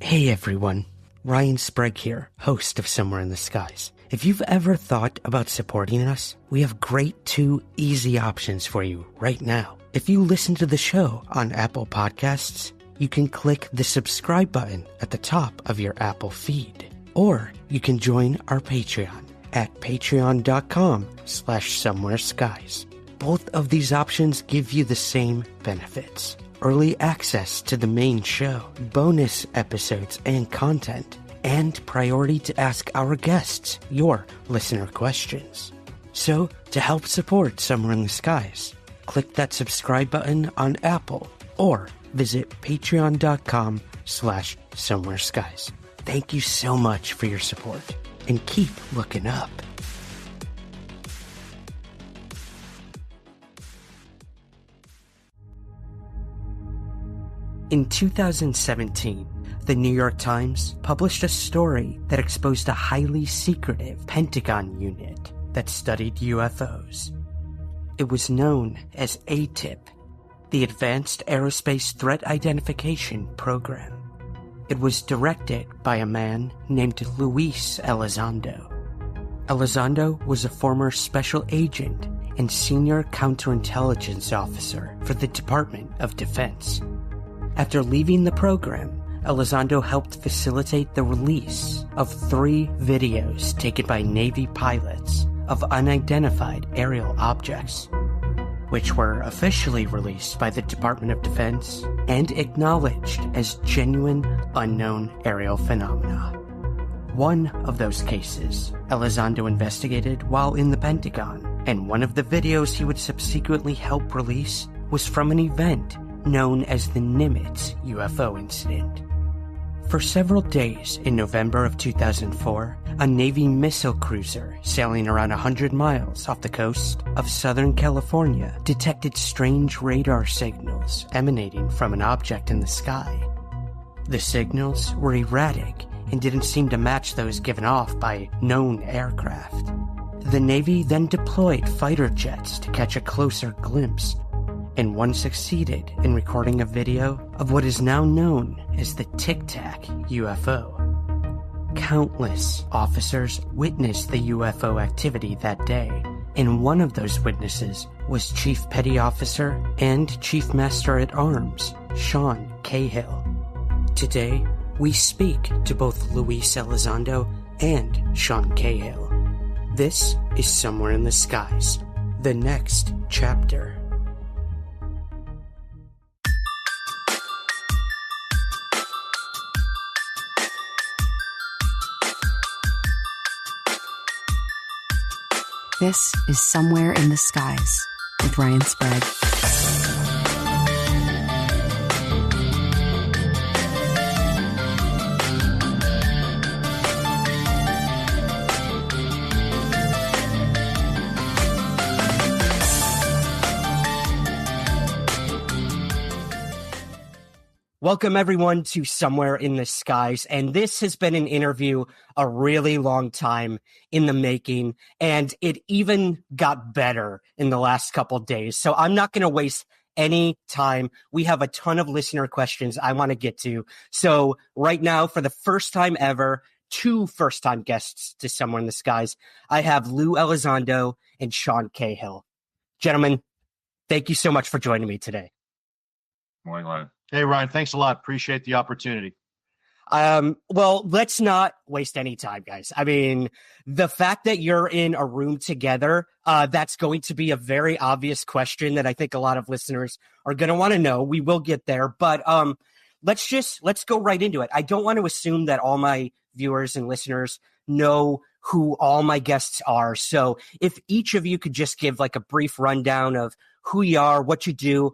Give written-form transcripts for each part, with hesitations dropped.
Hey everyone, Ryan Sprague here, host of Somewhere in the Skies. If you've ever thought about supporting us, we have great 2 easy options for you right now. If you listen to the show on Apple Podcasts, you can click the subscribe button at the top of your Apple feed. Or you can join our Patreon at patreon.com/somewhereskies. Both of these options give you the same benefits. Early access to the main show, bonus episodes and content, and priority to ask our guests your listener questions. So, to help support Somewhere in the Skies, click that subscribe button on Apple or visit patreon.com/somewhereskies. Thank you so much for your support and keep looking up. In 2017, the New York Times published a story that exposed a highly secretive Pentagon unit that studied UFOs. It was known as AATIP, the Advanced Aerospace Threat Identification Program. It was directed by a man named Luis Elizondo. Elizondo was a former special agent and senior counterintelligence officer for the Department of Defense. After leaving the program, Elizondo helped facilitate the release of 3 videos taken by Navy pilots of unidentified aerial objects, which were officially released by the Department of Defense and acknowledged as genuine unknown aerial phenomena. One of those cases Elizondo investigated while in the Pentagon, and one of the videos he would subsequently help release was from an event known as the Nimitz UFO incident. For several days in November of 2004, a Navy missile cruiser sailing around 100 miles off the coast of Southern California detected strange radar signals emanating from an object in the sky. The signals were erratic and didn't seem to match those given off by known aircraft. The Navy then deployed fighter jets to catch a closer glimpse, and one succeeded in recording a video of what is now known as the Tic Tac UFO. Countless officers witnessed the UFO activity that day, and one of those witnesses was Chief Petty Officer and Chief Master at Arms, Sean Cahill. Today, we speak to both Luis Elizondo and Sean Cahill. This is Somewhere in the Skies, the next chapter. This is Somewhere in the Skies with Ryan Sprague. Welcome everyone to Somewhere in the Skies, and this has been an interview a really long time in the making, and it even got better in the last couple of days. So I'm not going to waste any time. We have a ton of listener questions I want to get to. So right now, for the first time ever, 2 first-time guests to Somewhere in the Skies, I have Lou Elizondo and Sean Cahill. Gentlemen, thank you so much for joining me today. Morning, Ryan. Hey, Ryan, thanks a lot. Appreciate the opportunity. Well, let's not waste any time, guys. I mean, the fact that you're in a room together, that's going to be a very obvious question that I think a lot of listeners are going to want to know. We will get there, but let's go right into it. I don't want to assume that all my viewers and listeners know who all my guests are. So if each of you could just give like a brief rundown of who you are, what you do.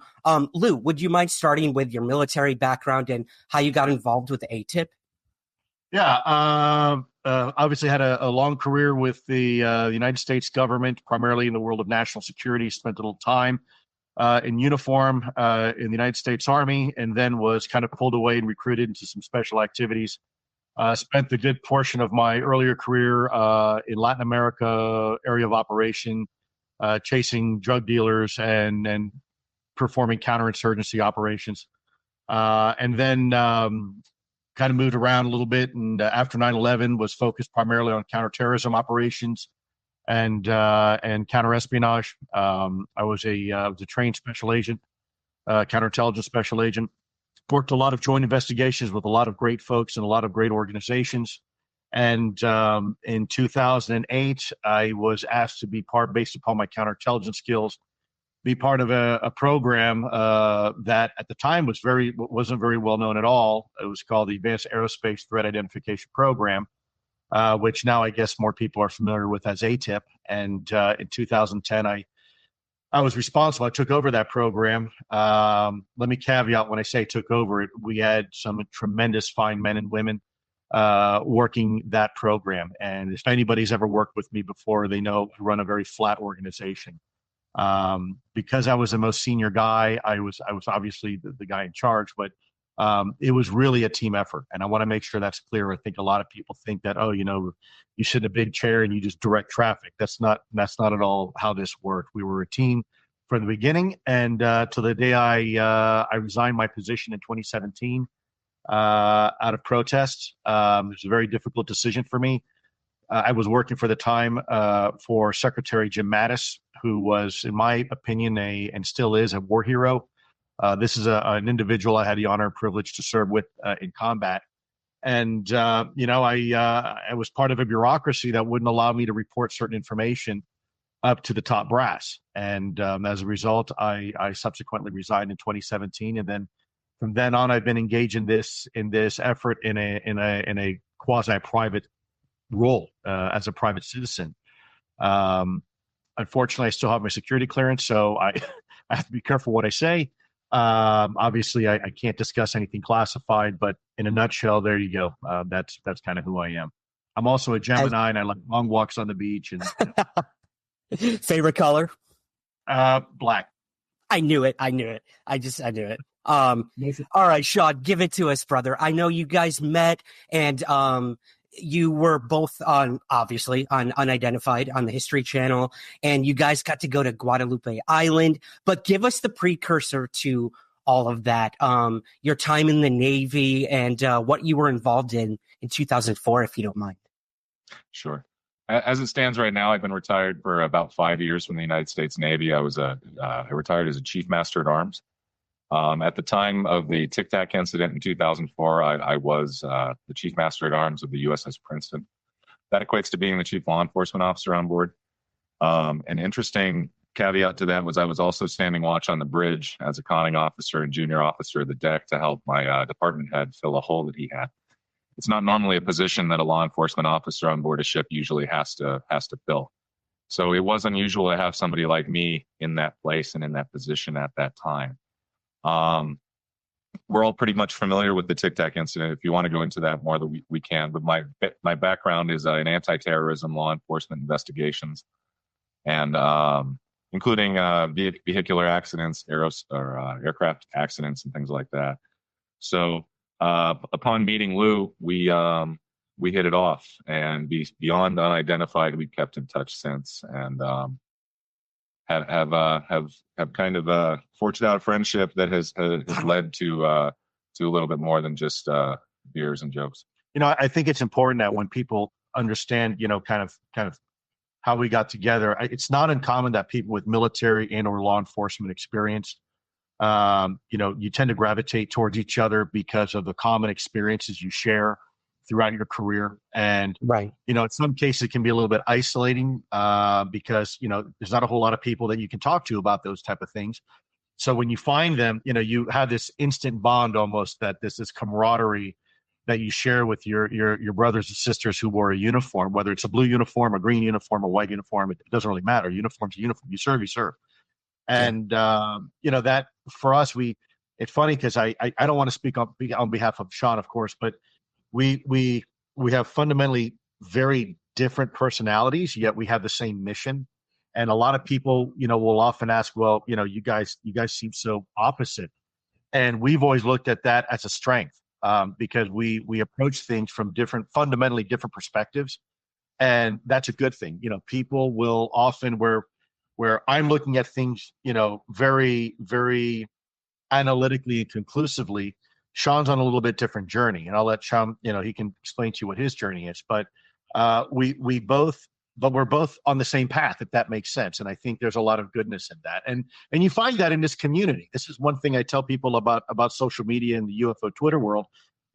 Lou, would you mind starting with your military background and how you got involved with the AATIP? Yeah, obviously had a long career with the United States government, primarily in the world of national security. Spent a little time in uniform in the United States Army, and then was kind of pulled away and recruited into some special activities. Spent a good portion of my earlier career in Latin America area of operation, chasing drug dealers and performing counterinsurgency operations. And then kind kind of moved around a little bit, and after 9/11 was focused primarily on counterterrorism operations and counterespionage. I was a trained special agent, counterintelligence special agent. Worked a lot of joint investigations with a lot of great folks and a lot of great organizations. And in 2008, I was asked to be based upon my counterintelligence skills, be part of a program that at the time wasn't very well known at all. It was called the Advanced Aerospace Threat Identification Program, which now I guess more people are familiar with as AATIP. And in 2010, I was responsible. I took over that program. Let me caveat when I say took over it, we had some tremendous fine men and women working that program. And if anybody's ever worked with me before, they know I run a very flat organization. Because I was the most senior guy, I was obviously the guy in charge, but it was really a team effort. And I want to make sure that's clear. I think a lot of people think that, you sit in a big chair and you just direct traffic. That's not at all how this worked. We were a team from the beginning, and to the day I resigned my position in 2017 out of protest. It was a very difficult decision for me. I was working for the time for Secretary Jim Mattis, who was, in my opinion, and still is, a war hero. This is an individual I had the honor and privilege to serve with in combat. And, I was part of a bureaucracy that wouldn't allow me to report certain information up to the top brass. And as a result, I subsequently resigned in 2017. And then from then on, I've been engaged in this effort in a quasi-private role as a private citizen. Unfortunately, I still have my security clearance, so I have to be careful what I say. Obviously, I can't discuss anything classified, but in a nutshell, there you go. That's kind of who I am. I'm also a Gemini, and I like long walks on the beach. And favorite color? Black. I knew it. I knew it. All right, Sean, give it to us, brother. I know you guys met, and you were both obviously on Unidentified on the History Channel, and you guys got to go to Guadalupe Island. But give us the precursor to all of that, your time in the Navy and what you were involved in 2004, if you don't mind. Sure. As it stands right now, I've been retired for about 5 years from the United States Navy. I retired as a Chief Master at Arms. At the time of the Tic Tac incident in 2004, I was the Chief Master at Arms of the USS Princeton. That equates to being the Chief Law Enforcement Officer on board. An interesting caveat to that was I was also standing watch on the bridge as a conning officer and junior officer of the deck to help my department head fill a hole that he had. It's not normally a position that a law enforcement officer on board a ship usually has to fill. So it was unusual to have somebody like me in that place and in that position at that time. We're all pretty much familiar with the Tic Tac incident. If you want to go into that more, we can. But my background is in anti-terrorism, law enforcement investigations, and including vehicular accidents, aircraft accidents, and things like that. So upon meeting Lou, we hit it off, and beyond Unidentified, we've kept in touch since, and have kind of forged out a friendship that has led to a little bit more than just beers and jokes. I think it's important that when people understand, kind of how we got together, it's not uncommon that people with military and or law enforcement experience, you tend to gravitate towards each other because of the common experiences you share throughout your career. And, right. In some cases it can be a little bit isolating because, there's not a whole lot of people that you can talk to about those type of things. So when you find them, you have this instant bond almost, that this camaraderie that you share with your brothers and sisters who wore a uniform, whether it's a blue uniform, a green uniform, a white uniform, it doesn't really matter. Uniform's a uniform. You serve. And, that for us, it's funny because I don't want to speak on behalf of Sean, of course, but we have fundamentally very different personalities, yet we have the same mission. And a lot of people, will often ask, well, you guys seem so opposite. And we've always looked at that as a strength because we approach things from fundamentally different perspectives. And that's a good thing. People will often where I'm looking at things, very, very analytically and conclusively, Sean's on a little bit different journey, and I'll let Sean, he can explain to you what his journey is. But we're both on the same path, if that makes sense. And I think there's a lot of goodness in that. And you find that in this community. This is one thing I tell people about social media and the UFO Twitter world.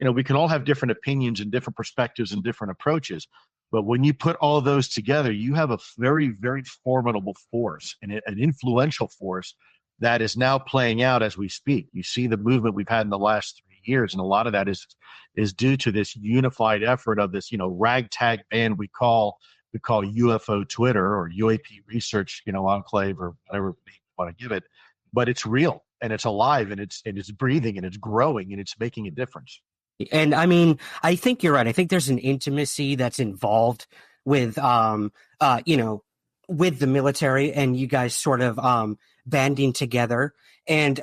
We can all have different opinions and different perspectives and different approaches. But when you put all those together, you have a very, very formidable force and an influential force that is now playing out as we speak. You see the movement we've had in the last 3 years, and a lot of that is due to this unified effort of this, ragtag band we call UFO Twitter or UAP Research, Enclave, or whatever you want to give it. But it's real and it's alive and it's breathing and it's growing and it's making a difference. And I mean, I think you're right. I think there's an intimacy that's involved with, with the military and you guys sort of banding together. And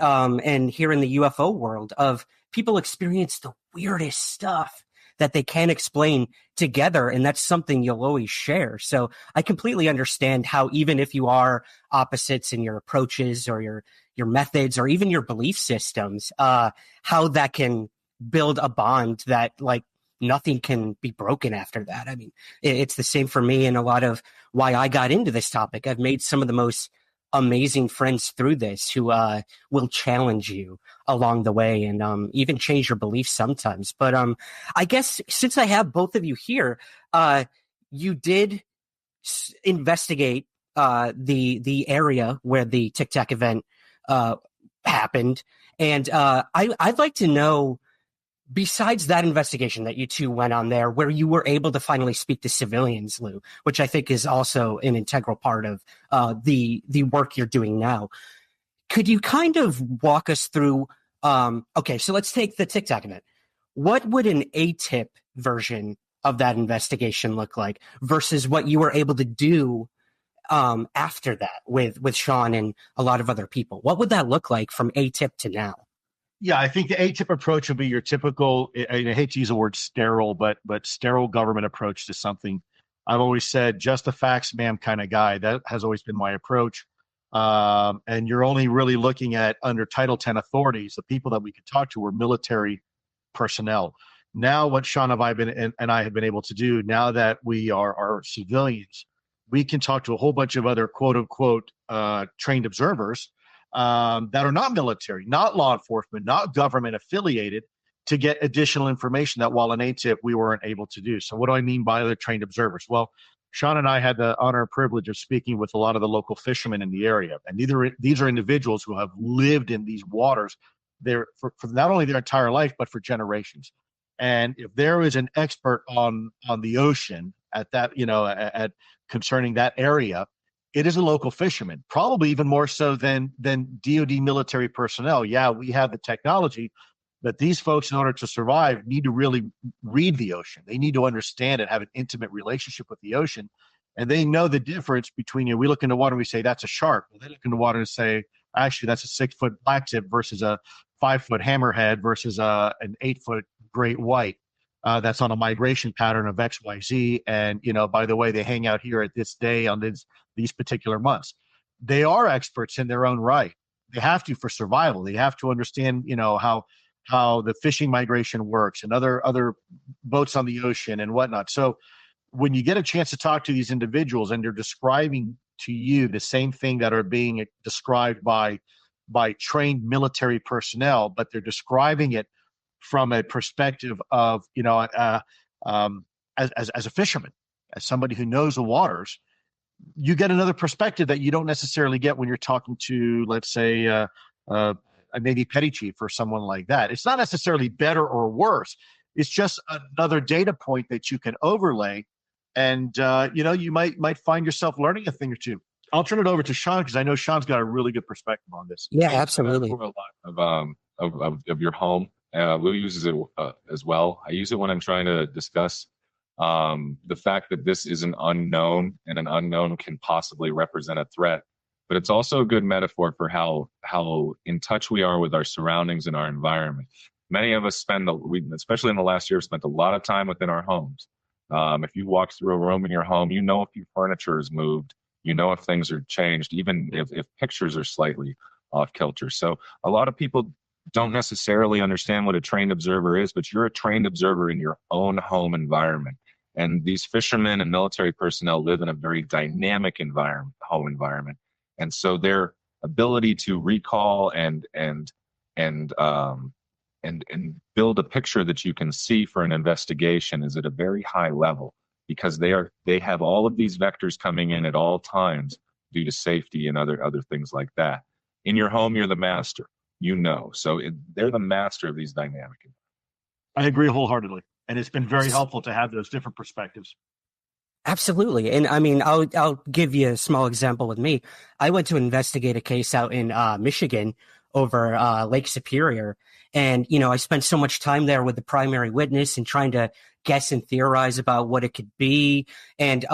here in the UFO world of people experience the weirdest stuff that they can't explain together. And that's something you'll always share. So I completely understand how, even if you are opposites in your approaches or your methods or even your belief systems, how that can build a bond that like nothing can be broken after that. I mean, it's the same for me and a lot of why I got into this topic. I've made some of the most amazing friends through this who will challenge you along the way and even change your beliefs sometimes. But I guess since I have both of you here, you did investigate the area where the Tic Tac event happened. And I'd like to know, besides that investigation that you two went on there, where you were able to finally speak to civilians, Lou, which I think is also an integral part of the work you're doing now. Could you kind of walk us through, okay, so let's take the Tic Tac event. What would an AATIP version of that investigation look like versus what you were able to do after that with Sean and a lot of other people? What would that look like from AATIP to now? Yeah, I think the AATIP approach would be your typical, I hate to use the word sterile, but sterile government approach to something. I've always said, just the facts, ma'am, kind of guy. That has always been my approach. And you're only really looking at, under Title 10 authorities, the people that we could talk to were military personnel. Now what Sean and I have been able to do, now that we are civilians, we can talk to a whole bunch of other quote unquote trained observers that are not military, not law enforcement, not government affiliated, to get additional information that while in AATIP we weren't able to do. So what do I mean by other trained observers? Well, Sean and I had the honor and privilege of speaking with a lot of the local fishermen in the area. And these are individuals who have lived in these waters there for not only their entire life, but for generations. And if there is an expert on the ocean at that, at concerning that area, it is a local fisherman, probably even more so than DoD military personnel. Yeah, we have the technology, but these folks, in order to survive, need to really read the ocean. They need to understand it, have an intimate relationship with the ocean, and they know the difference between, we look into water and we say, that's a shark. Well, they look into water and say, actually, that's a 6-foot blacktip versus a 5-foot hammerhead versus an 8-foot great white. That's on a migration pattern of XYZ. And, by the way, they hang out here at this day on these particular months. They are experts in their own right. They have to for survival. They have to understand, how the fishing migration works and other boats on the ocean and whatnot. So when you get a chance to talk to these individuals and they're describing to you the same thing that are being described by trained military personnel, but they're describing it from a perspective of, as a fisherman, as somebody who knows the waters, you get another perspective that you don't necessarily get when you're talking to, let's say, a Navy petty chief or someone like that. It's not necessarily better or worse. It's just another data point that you can overlay, and you might find yourself learning a thing or two. I'll turn it over to Sean because I know Sean's got a really good perspective on this. Yeah, absolutely. A lot of your home. Lou uses it as well. I use it when I'm trying to discuss the fact that this is an unknown, and an unknown can possibly represent a threat. But it's also a good metaphor for how in touch we are with our surroundings and our environment. Many of us especially in the last year, spent a lot of time within our homes. If you walk through a room in your home, if your furniture is moved, if things are changed, even if pictures are slightly off kilter. So a lot of people don't necessarily understand what a trained observer is, but you're a trained observer in your own home environment. And these fishermen and military personnel live in a very dynamic environment, home environment. And so their ability to recall and build a picture that you can see for an investigation is at a very high level, because they have all of these vectors coming in at all times due to safety and other things like that. In your home, you're the master, so they're the master of these dynamic. I agree wholeheartedly, and it's been very helpful to have those different perspectives. Absolutely. And I mean, I'll give you a small example with me. I went to investigate a case out in Michigan over Lake Superior. And, I spent so much time there with the primary witness and trying to guess and theorize about what it could be. And,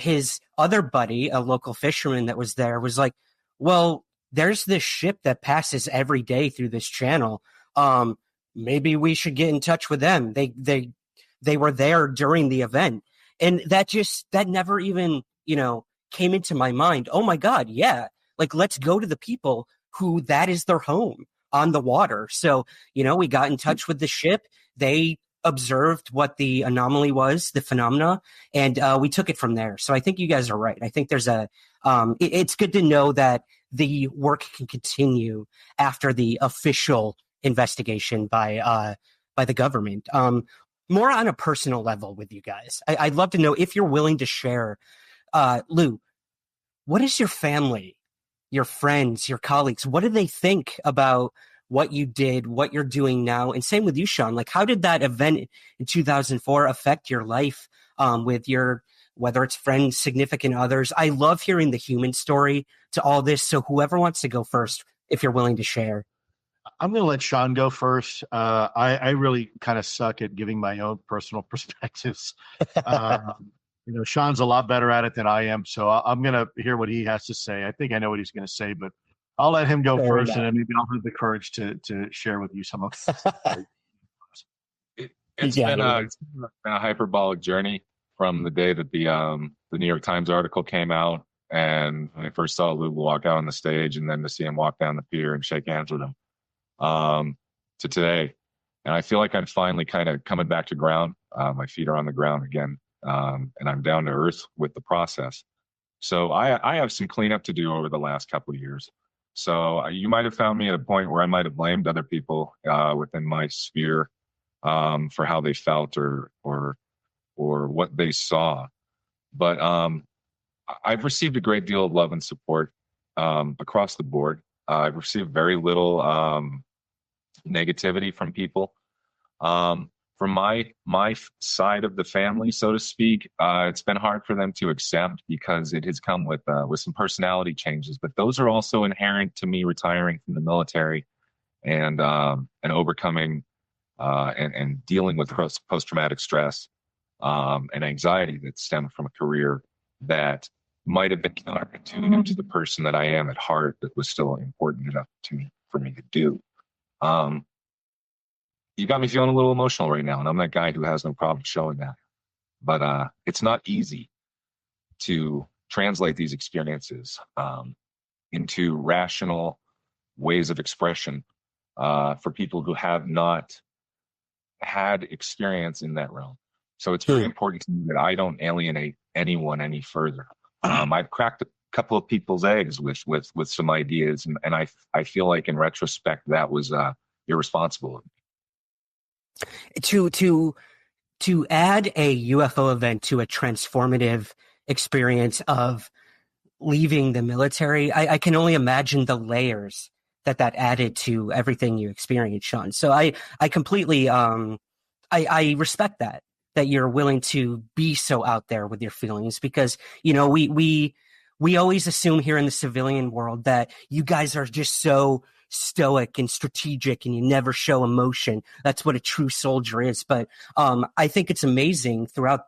his other buddy, a local fisherman that was there, was like, well, there's this ship that passes every day through this channel. Maybe we should get in touch with them. They were there during the event. And that never even, came into my mind. Oh my God. Yeah. Like, let's go to the people who that is their home on the water. So, we got in touch with the ship. They observed what the anomaly was, the phenomena, and we took it from there. So I think you guys are right. I think there's it's good to know that the work can continue after the official investigation by the government. More on a personal level with you guys, I'd love to know if you're willing to share. Lou, what is your family, your friends, your colleagues, what do they think about what you did, what you're doing now? And same with you, Sean. Like, how did that event in 2004 affect your life with whether it's friends, significant others? I love hearing the human story to all this. So whoever wants to go first, if you're willing to share. I'm going to let Sean go first. I really kind of suck at giving my own personal perspectives. Sean's a lot better at it than I am, so I'm going to hear what he has to say. I think I know what he's going to say, but I'll let him go first, and then maybe I'll have the courage to share with you some of it. It's been a hyperbolic journey from the day that the New York Times article came out, and when I first saw Lou walk out on the stage, and then to see him walk down the pier and shake hands with him, to today. And I feel like I'm finally kind of coming back to ground. My feet are on the ground again, and I'm down to earth with the process. So I have some cleanup to do over the last couple of years. So you might have found me at a point where I might have blamed other people within my sphere for how they felt or what they saw. But I've received a great deal of love and support across the board. I've received very little negativity from people. From my side of the family, so to speak, it's been hard for them to accept because it has come with some personality changes. But those are also inherent to me retiring from the military and overcoming and dealing with post-traumatic stress and anxiety that stemmed from a career that might have been counterintuitive to the person that I am at heart, that was still important enough to me for me to do. You got me feeling a little emotional right now, and I'm that guy who has no problem showing that. But it's not easy to translate these experiences into rational ways of expression for people who have not had experience in that realm. So it's very important to me that I don't alienate anyone any further. I've cracked a couple of people's eggs with some ideas, and I feel like in retrospect that was irresponsible. To add a UFO event to a transformative experience of leaving the military, I can only imagine the layers that added to everything you experienced, Sean. So I completely I respect that you're willing to be so out there with your feelings, because we always assume here in the civilian world that you guys are just so stoic and strategic and you never show emotion. That's what a true soldier is. But I think it's amazing throughout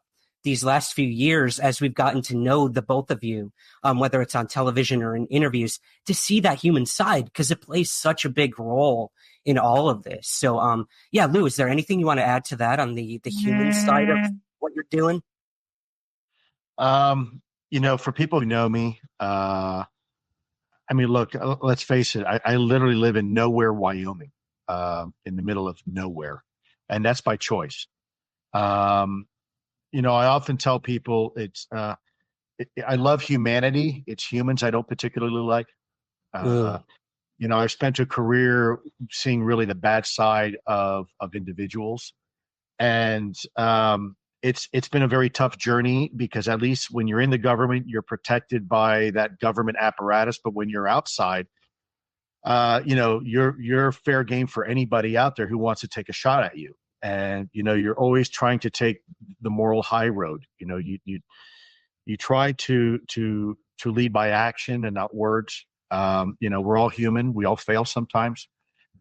these last few years, as we've gotten to know the both of you, whether it's on television or in interviews, to see that human side, because it plays such a big role in all of this. So yeah, Lou, is there anything you want to add to that on the human side of what you're doing? For people who know me, I mean, look, let's face it. I literally live in nowhere, Wyoming, in the middle of nowhere, and that's by choice. You know, I often tell people I love humanity. It's humans I don't particularly like. You know, I've spent a career seeing really the bad side of individuals, and it's been a very tough journey because at least when you're in the government, you're protected by that government apparatus. But when you're outside, you know, you're fair game for anybody out there who wants to take a shot at you. And you know, you're always trying to take the moral high road. You know, you try to lead by action and not words. You know, we're all human. We all fail sometimes.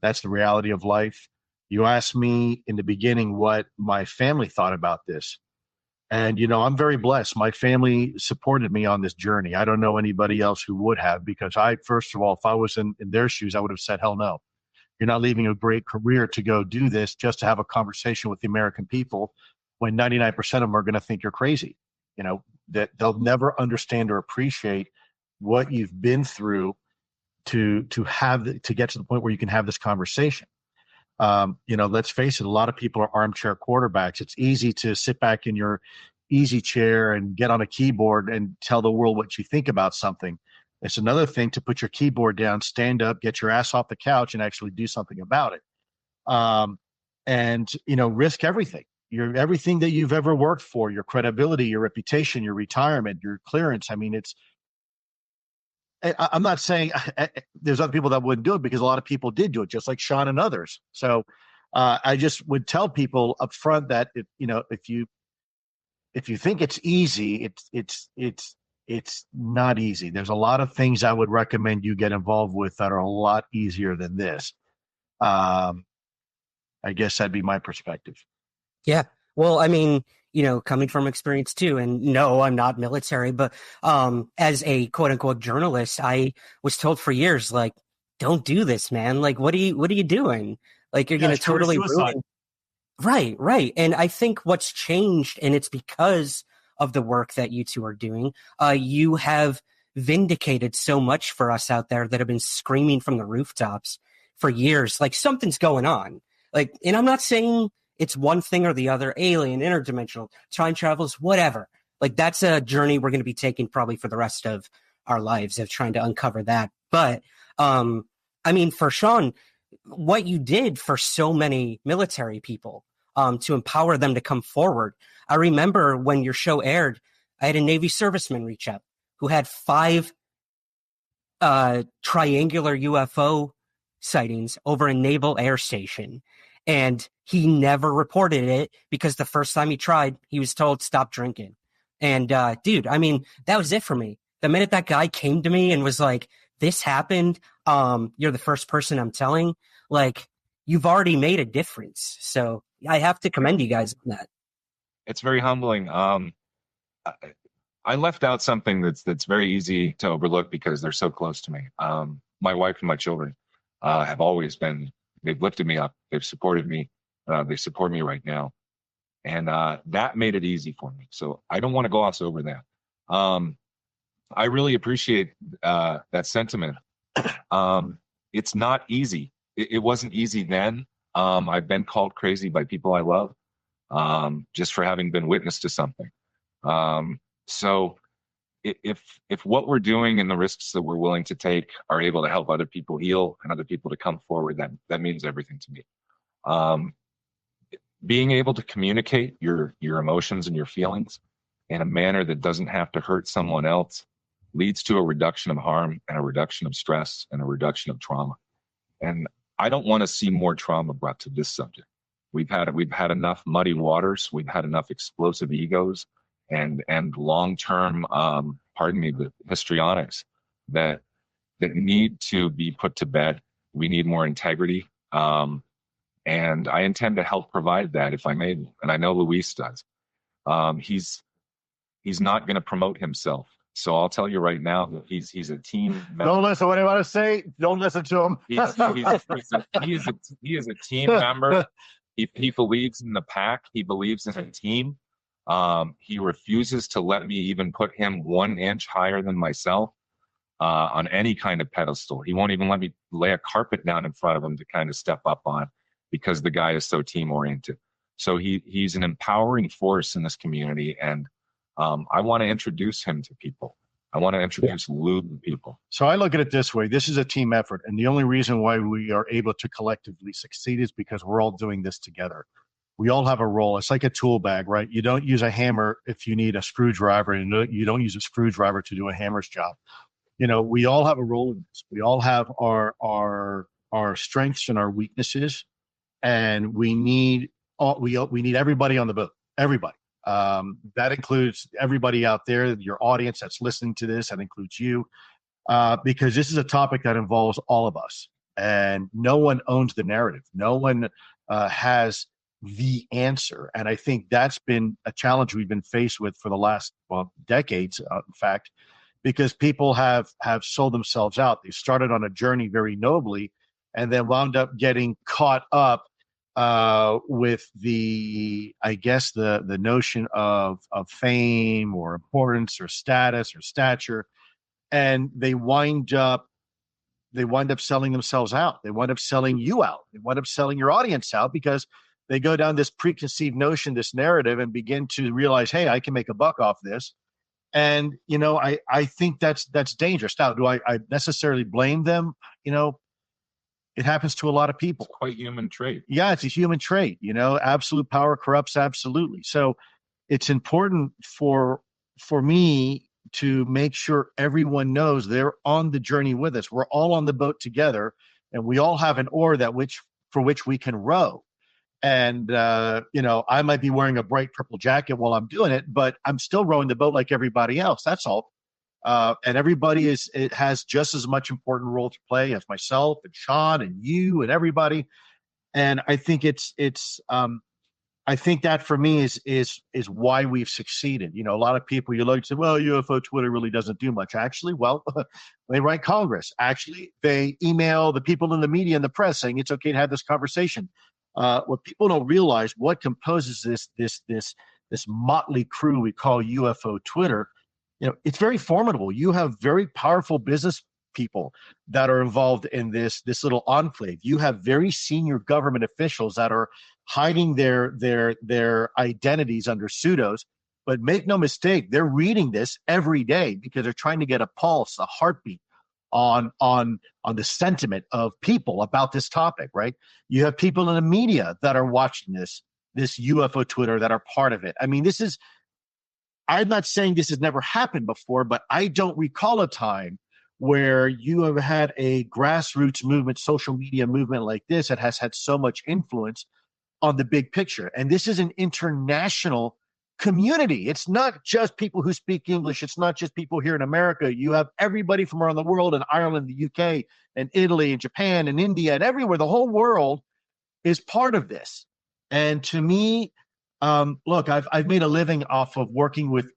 That's the reality of life. You asked me in the beginning what my family thought about this. And, you know, I'm very blessed. My family supported me on this journey. I don't know anybody else who would have, because first of all, if I was in their shoes, I would have said, hell no. You're not leaving a great career to go do this just to have a conversation with the American people when 99% of them are going to think you're crazy. You know, that they'll never understand or appreciate what you've been through to get to the point where you can have this conversation. You know, let's face it, a lot of people are armchair quarterbacks. It's easy to sit back in your easy chair and get on a keyboard and tell the world what you think about something. It's another thing to put your keyboard down, stand up, get your ass off the couch, and actually do something about it. And, you know, risk everything. Everything that you've ever worked for, your credibility, your reputation, your retirement, your clearance. I mean, I'm not saying there's other people that wouldn't do it, because a lot of people did do it, just like Sean and others. So I just would tell people up front that, you know, if you think it's easy, it's not easy. There's a lot of things I would recommend you get involved with that are a lot easier than this. I guess that'd be my perspective. Yeah. Well, I mean, you know, coming from experience too, and no, I'm not military, but as a quote unquote journalist, I was told for years, like, don't do this, man. Like, what are you doing? Like, you're going to totally ruin. Right. And I think what's changed, and it's because of the work that you two are doing, you have vindicated so much for us out there that have been screaming from the rooftops for years, like something's going on. Like, and I'm not saying it's one thing or the other, alien, interdimensional, time travels, whatever. Like, that's a journey we're going to be taking probably for the rest of our lives, of trying to uncover that. But, I mean, for Sean, what you did for so many military people, to empower them to come forward. I remember when your show aired, I had a Navy serviceman reach out who had 5 triangular UFO sightings over a naval air station. And he never reported it because the first time he tried, he was told, stop drinking. And dude, I mean, that was it for me. The minute that guy came to me and was like, this happened, you're the first person I'm telling, like, you've already made a difference. So I have to commend you guys on that. It's very humbling. I left out something that's very easy to overlook because they're so close to me. My wife and my children have always been, they've lifted me up. They've supported me. They support me right now. And that made it easy for me. So I don't want to gloss over that. I really appreciate that sentiment. It's not easy. It wasn't easy then. I've been called crazy by people I love, just for having been witness to something. So if what we're doing and the risks that we're willing to take are able to help other people heal and other people to come forward, that means everything to me. Being able to communicate your emotions and your feelings in a manner that doesn't have to hurt someone else leads to a reduction of harm and a reduction of stress and a reduction of trauma. And I don't want to see more trauma brought to this subject. We've had enough muddy waters. We've had enough explosive egos and long-term, pardon me, the histrionics that need to be put to bed. We need more integrity. And I intend to help provide that if I may. And I know Luis does. He's not going to promote himself. So I'll tell you right now that he's a team member. Don't listen to what I want to say. Don't listen to him. He is a team member. He believes in the pack. He believes in a team. He refuses to let me even put him 1 inch higher than myself. on any kind of pedestal. He won't even let me lay a carpet down in front of him to kind of step up on, because the guy is so team oriented. So he's an empowering force in this community, and I want to introduce him to people. I want to introduce Lou to people. So I look at it this way. This is a team effort. And the only reason why we are able to collectively succeed is because we're all doing this together. We all have a role. It's like a tool bag, right? You don't use a hammer if you need a screwdriver, and you don't use a screwdriver to do a hammer's job. You know, we all have a role in this. We all have our strengths and our weaknesses, and we need everybody on the boat. Everybody. That includes everybody out there, your audience that's listening to this. That includes you, because this is a topic that involves all of us, and no one owns the narrative. No one has the answer. And I think that's been a challenge we've been faced with for the last decades, in fact, because people have sold themselves out. They started on a journey very nobly, and then wound up getting caught up with the notion of fame or importance or status or stature, and they wind up selling themselves out. They wind up selling you out. They wind up selling your audience out, because they go down this preconceived notion, this narrative, and begin to realize, hey, I can make a buck off this. And I think that's dangerous. Now, do I necessarily blame them? It happens to a lot of people. It's quite human trait. Yeah, it's a human trait. Absolute power corrupts absolutely. So it's important for me to make sure everyone knows they're on the journey with us. We're all on the boat together, and we all have an oar for which we can row. And, I might be wearing a bright purple jacket while I'm doing it, but I'm still rowing the boat like everybody else. That's all. And everybody has just as much important role to play as myself and Sean and you and everybody. And I think I think that for me is why we've succeeded. A lot of people, you look and say, well, UFO Twitter really doesn't do much. Actually, well, they write Congress. Actually, they email the people in the media and the press saying it's okay to have this conversation. What people don't realize, what composes this motley crew we call UFO Twitter, it's very formidable. You have very powerful business people that are involved in this little enclave. You have very senior government officials that are hiding their identities under pseudos. But make no mistake, they're reading this every day because they're trying to get a pulse, a heartbeat on the sentiment of people about this topic, right? You have people in the media that are watching this UFO Twitter that are part of it. I mean, I'm not saying this has never happened before, but I don't recall a time where you have had a grassroots movement, social media movement like this that has had so much influence on the big picture. And this is an international community. It's not just people who speak English. It's not just people here in America. You have everybody from around the world, in Ireland, the UK, and Italy, and Japan, and India, and everywhere. The whole world is part of this. And to me, look, I've made a living off of working with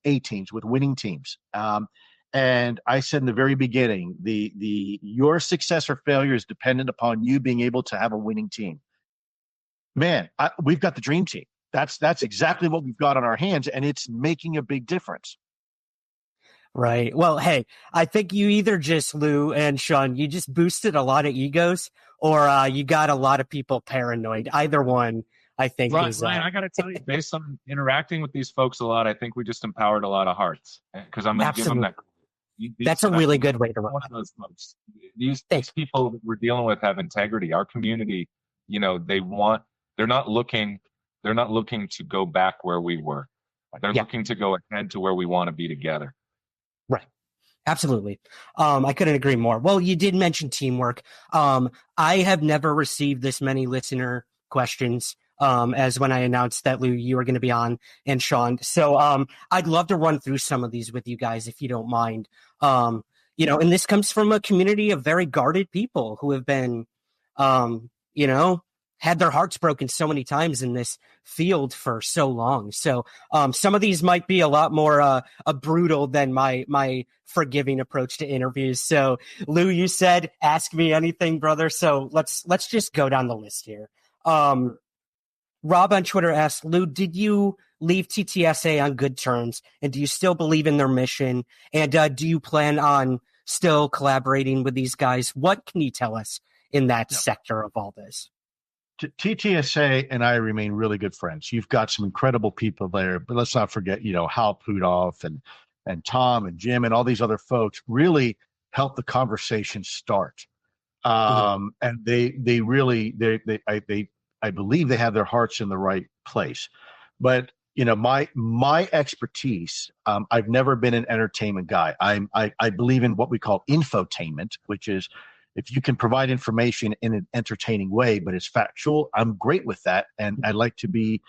A teams, with winning teams. And I said in the very beginning, your success or failure is dependent upon you being able to have a winning team. Man, we've got the dream team. That's exactly what we've got on our hands, and it's making a big difference. Right. Well, hey, I think you either just, Lou and Sean, you just boosted a lot of egos, or you got a lot of people paranoid. Either one, I think. Ryan, I got to tell you, based on interacting with these folks a lot, I think we just empowered a lot of hearts, because I'm going to give them that. That's a really good way to run. These people that we're dealing with have integrity. Our community, they're not looking to go back where we were. They're looking to go ahead to where we want to be together. Right. Absolutely. I couldn't agree more. Well, you did mention teamwork. I have never received this many listener questions as when I announced that, Lou, you were going to be on, and Sean. So I'd love to run through some of these with you guys, if you don't mind. And this comes from a community of very guarded people who have been, had their hearts broken so many times in this field for so long. So some of these might be a lot more brutal than my forgiving approach to interviews. So Lou, you said, ask me anything, brother. So let's just go down the list here. Rob on Twitter asked, Lou, did you leave TTSA on good terms? And do you still believe in their mission? And do you plan on still collaborating with these guys? What can you tell us in that sector of all this? TTSA and I remain really good friends. You've got some incredible people there, but let's not forget, Hal Puthoff and Tom and Jim and all these other folks really helped the conversation start. And they really, I believe they have their hearts in the right place. But my expertise, I've never been an entertainment guy. I believe in what we call infotainment, which is if you can provide information in an entertaining way, but it's factual, I'm great with that, and I'd like to be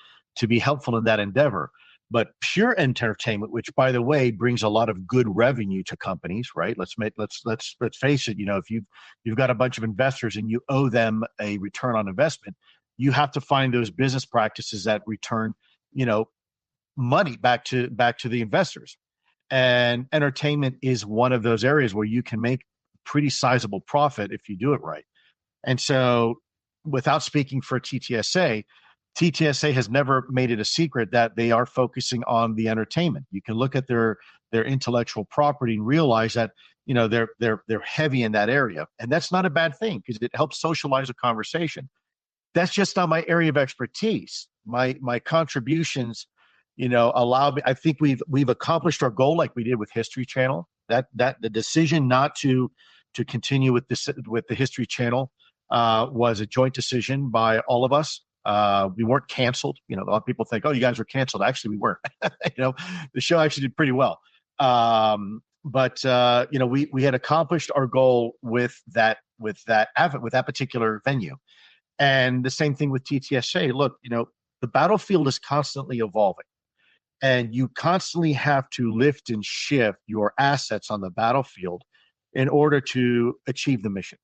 helpful in that endeavor. But pure entertainment, which by the way brings a lot of good revenue to companies, right? Let's face it. If you've got a bunch of investors and you owe them a return on investment, you have to find those business practices that return, money back to the investors. And entertainment is one of those areas where you can make pretty sizable profit if you do it right. And so, without speaking for TTSA has never made it a secret that they are focusing on the entertainment. You can look at their intellectual property and realize that they're heavy in that area, and that's not a bad thing because it helps socialize a conversation. That's just not my area of expertise. My contributions, allow me. I think we've accomplished our goal, like we did with History Channel. That the decision not to continue with the History Channel was a joint decision by all of us. We weren't canceled. A lot of people think, "Oh, you guys were canceled." Actually, we weren't. The show actually did pretty well. But we had accomplished our goal with that particular venue. And the same thing with TTSA. Look, the battlefield is constantly evolving, and you constantly have to lift and shift your assets on the battlefield in order to achieve the mission.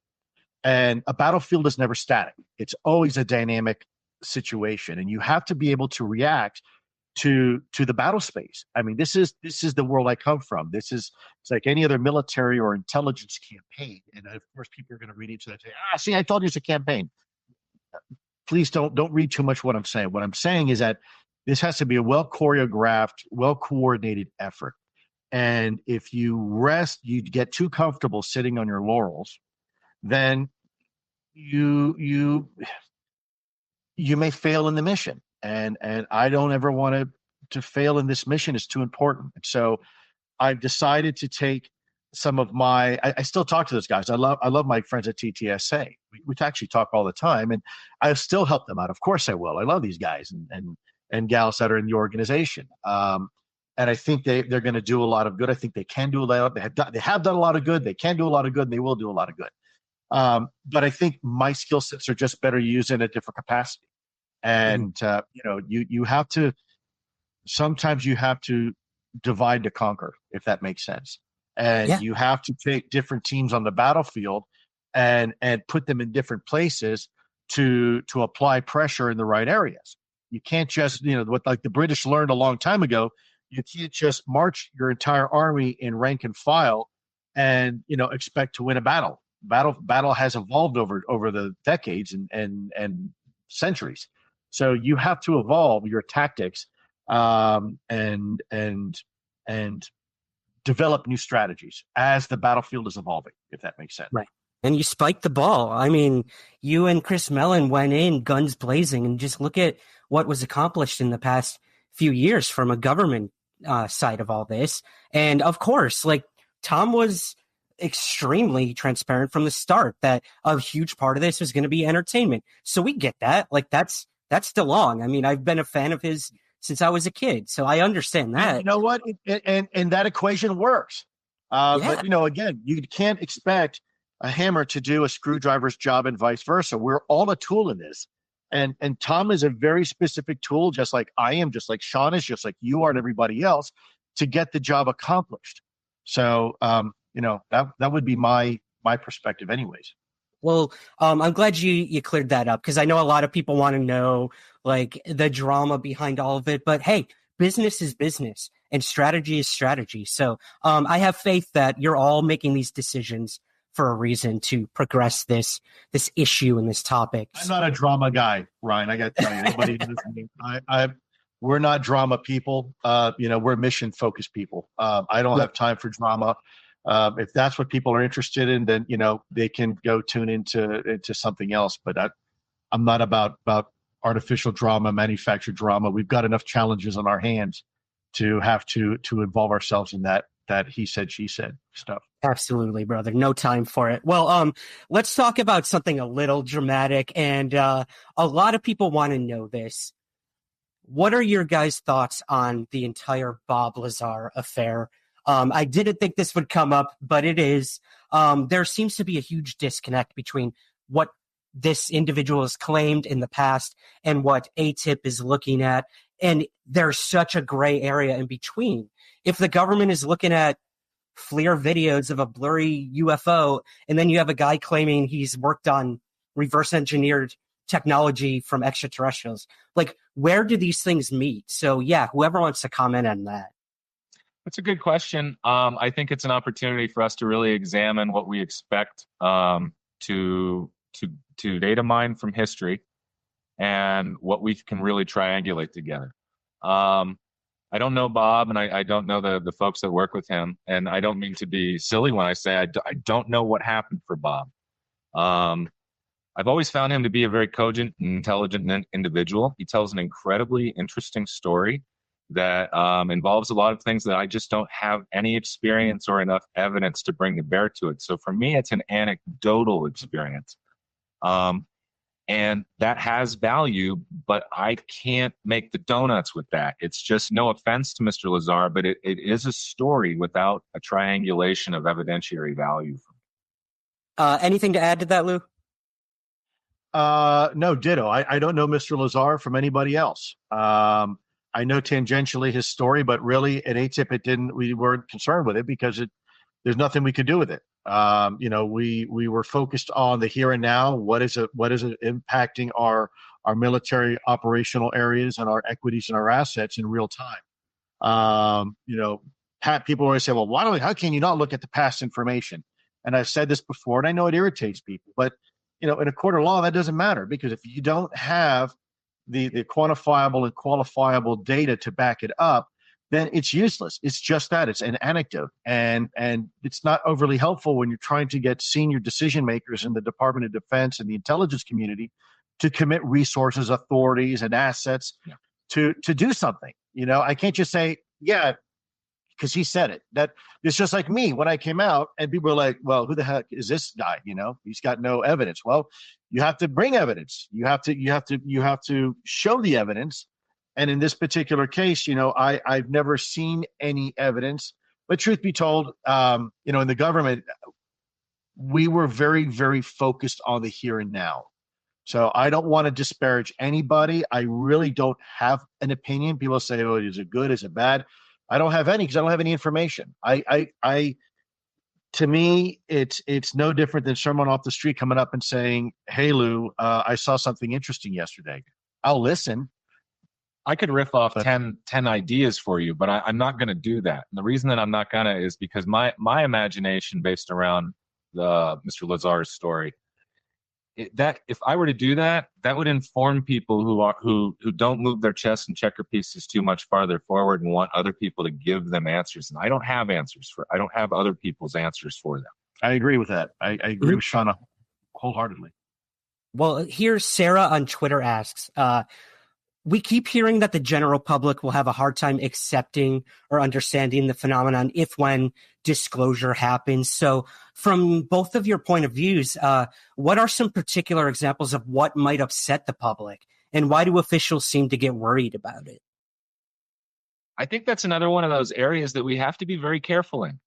And a battlefield is never static. It's always a dynamic situation, and you have to be able to react to the battle space. I mean, this is the world I come from. It's like any other military or intelligence campaign. And of course, people are going to read into that and say, see, I told you it's a campaign. Please don't read too much what I'm saying. What I'm saying is that this has to be a well choreographed, well coordinated effort. And if you get too comfortable sitting on your laurels, then you may fail in the mission. And I don't ever want to fail in this mission. It's too important. And so I've decided to take some of I still talk to those guys. I love my friends at TTSA. We actually talk all the time, and I still help them out. Of course I will. I love these guys and gals that are in the organization. And I think they're going to do a lot of good. I think they can do a lot. They have done a lot of good. They can do a lot of good, and they will do a lot of good. But I think my skill sets are just better used in a different capacity. And you have to sometimes you have to divide to conquer, if that makes sense. And you have to take different teams on the battlefield and put them in different places to apply pressure in the right areas. You can't just, what like the British learned a long time ago, you can't just march your entire army in rank and file and, expect to win a battle. Battle has evolved over the decades and centuries. So you have to evolve your tactics and develop new strategies as the battlefield is evolving, if that makes sense. Right. And you spiked the ball. I mean, you and Chris Mellon went in guns blazing, and just look at what was accomplished in the past few years from a government side of all this. And of course, like Tom was extremely transparent from the start that a huge part of this was going to be entertainment. So we get that. Like that's DeLong. I mean, I've been a fan of his since I was a kid, so I understand that. You know what? And that equation works. But again, you can't expect a hammer to do a screwdriver's job and vice versa. We're all a tool in this. And Tom is a very specific tool, just like I am, just like Sean is, just like you are, and everybody else, to get the job accomplished. So, that would be my perspective anyways. Well, I'm glad you cleared that up, because I know a lot of people want to know like the drama behind all of it. But hey, business is business and strategy is strategy. So I have faith that you're all making these decisions for a reason to progress this issue and this topic. I'm not a drama guy, Ryan. I got to tell you, anybody listening, we're not drama people. We're mission focused people. I don't have time for drama. If that's what people are interested in, then they can go tune into something else. But I'm not about artificial drama, manufactured drama. We've got enough challenges on our hands to have to involve ourselves in that he said, she said stuff. Absolutely, brother. No time for it. Well, let's talk about something a little dramatic, and a lot of people want to know this. What are your guys' thoughts on the entire Bob Lazar affair? I didn't think this would come up, but it is. There seems to be a huge disconnect between what this individual has claimed in the past and what AATIP is looking at. And there's such a gray area in between. If the government is looking at FLIR videos of a blurry UFO, and then you have a guy claiming he's worked on reverse engineered technology from extraterrestrials, like, where do these things meet? So yeah, whoever wants to comment on that. That's a good question. I think it's an opportunity for us to really examine what we expect to data mine from history and what we can really triangulate together. I don't know Bob, and I don't know the folks that work with him, and I don't mean to be silly when I say I don't know what happened for Bob. I've always found him to be a very cogent and intelligent individual. He tells an incredibly interesting story that involves a lot of things that I just don't have any experience or enough evidence to bring to bear to it. So for me, it's an anecdotal experience. And that has value, but I can't make the donuts with that. It's just, no offense to Mr. Lazar, but it is a story without a triangulation of evidentiary value. Anything to add to that, Lou? No, ditto. I don't know Mr. Lazar from anybody else. I know tangentially his story, but really at AATIP, we weren't concerned with it because there's nothing we could do with it. We were focused on the here and now. What is it impacting our military operational areas and our equities and our assets in real time? People always say, well, how can you not look at the past information? And I've said this before, and I know it irritates people, but in a court of law, that doesn't matter, because if you don't have the quantifiable and qualifiable data to back it up, then it's useless. It's just that. It's an anecdote. And it's not overly helpful when you're trying to get senior decision makers in the Department of Defense and the intelligence community to commit resources, authorities, and assets to do something. I can't just say, yeah, because he said it. That it's just like me when I came out and people were like, well, who the heck is this guy? He's got no evidence. Well, you have to bring evidence. You have to show the evidence. And in this particular case, I've never seen any evidence. But truth be told, in the government, we were very, very focused on the here and now. So I don't want to disparage anybody. I really don't have an opinion. People say, oh, is it good? Is it bad? I don't have any because I don't have any information. To me, it's no different than someone off the street coming up and saying, hey, Lou, I saw something interesting yesterday. I'll listen. I could riff off 10 ideas for you, but I'm not going to do that. And the reason that I'm not going to is because my imagination based around Mr. Lazar's story, that if I were to do that, that would inform people who don't move their chest and checker pieces too much farther forward and want other people to give them answers. And I don't have answers I don't have other people's answers for them. I agree with that. I agree with Shauna wholeheartedly. Well, here Sarah on Twitter asks, we keep hearing that the general public will have a hard time accepting or understanding the phenomenon when disclosure happens. So from both of your point of views, what are some particular examples of what might upset the public, and why do officials seem to get worried about it? I think that's another one of those areas that we have to be very careful in.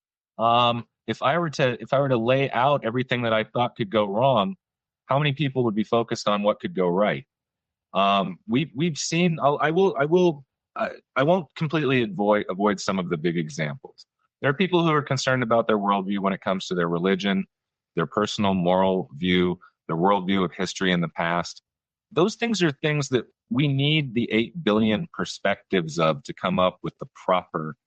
If I were to lay out everything that I thought could go wrong, how many people would be focused on what could go right? We've seen. I won't completely avoid some of the big examples. There are people who are concerned about their worldview when it comes to their religion, their personal moral view, their worldview of history in the past. Those things are things that we need the 8 billion perspectives of to come up with the proper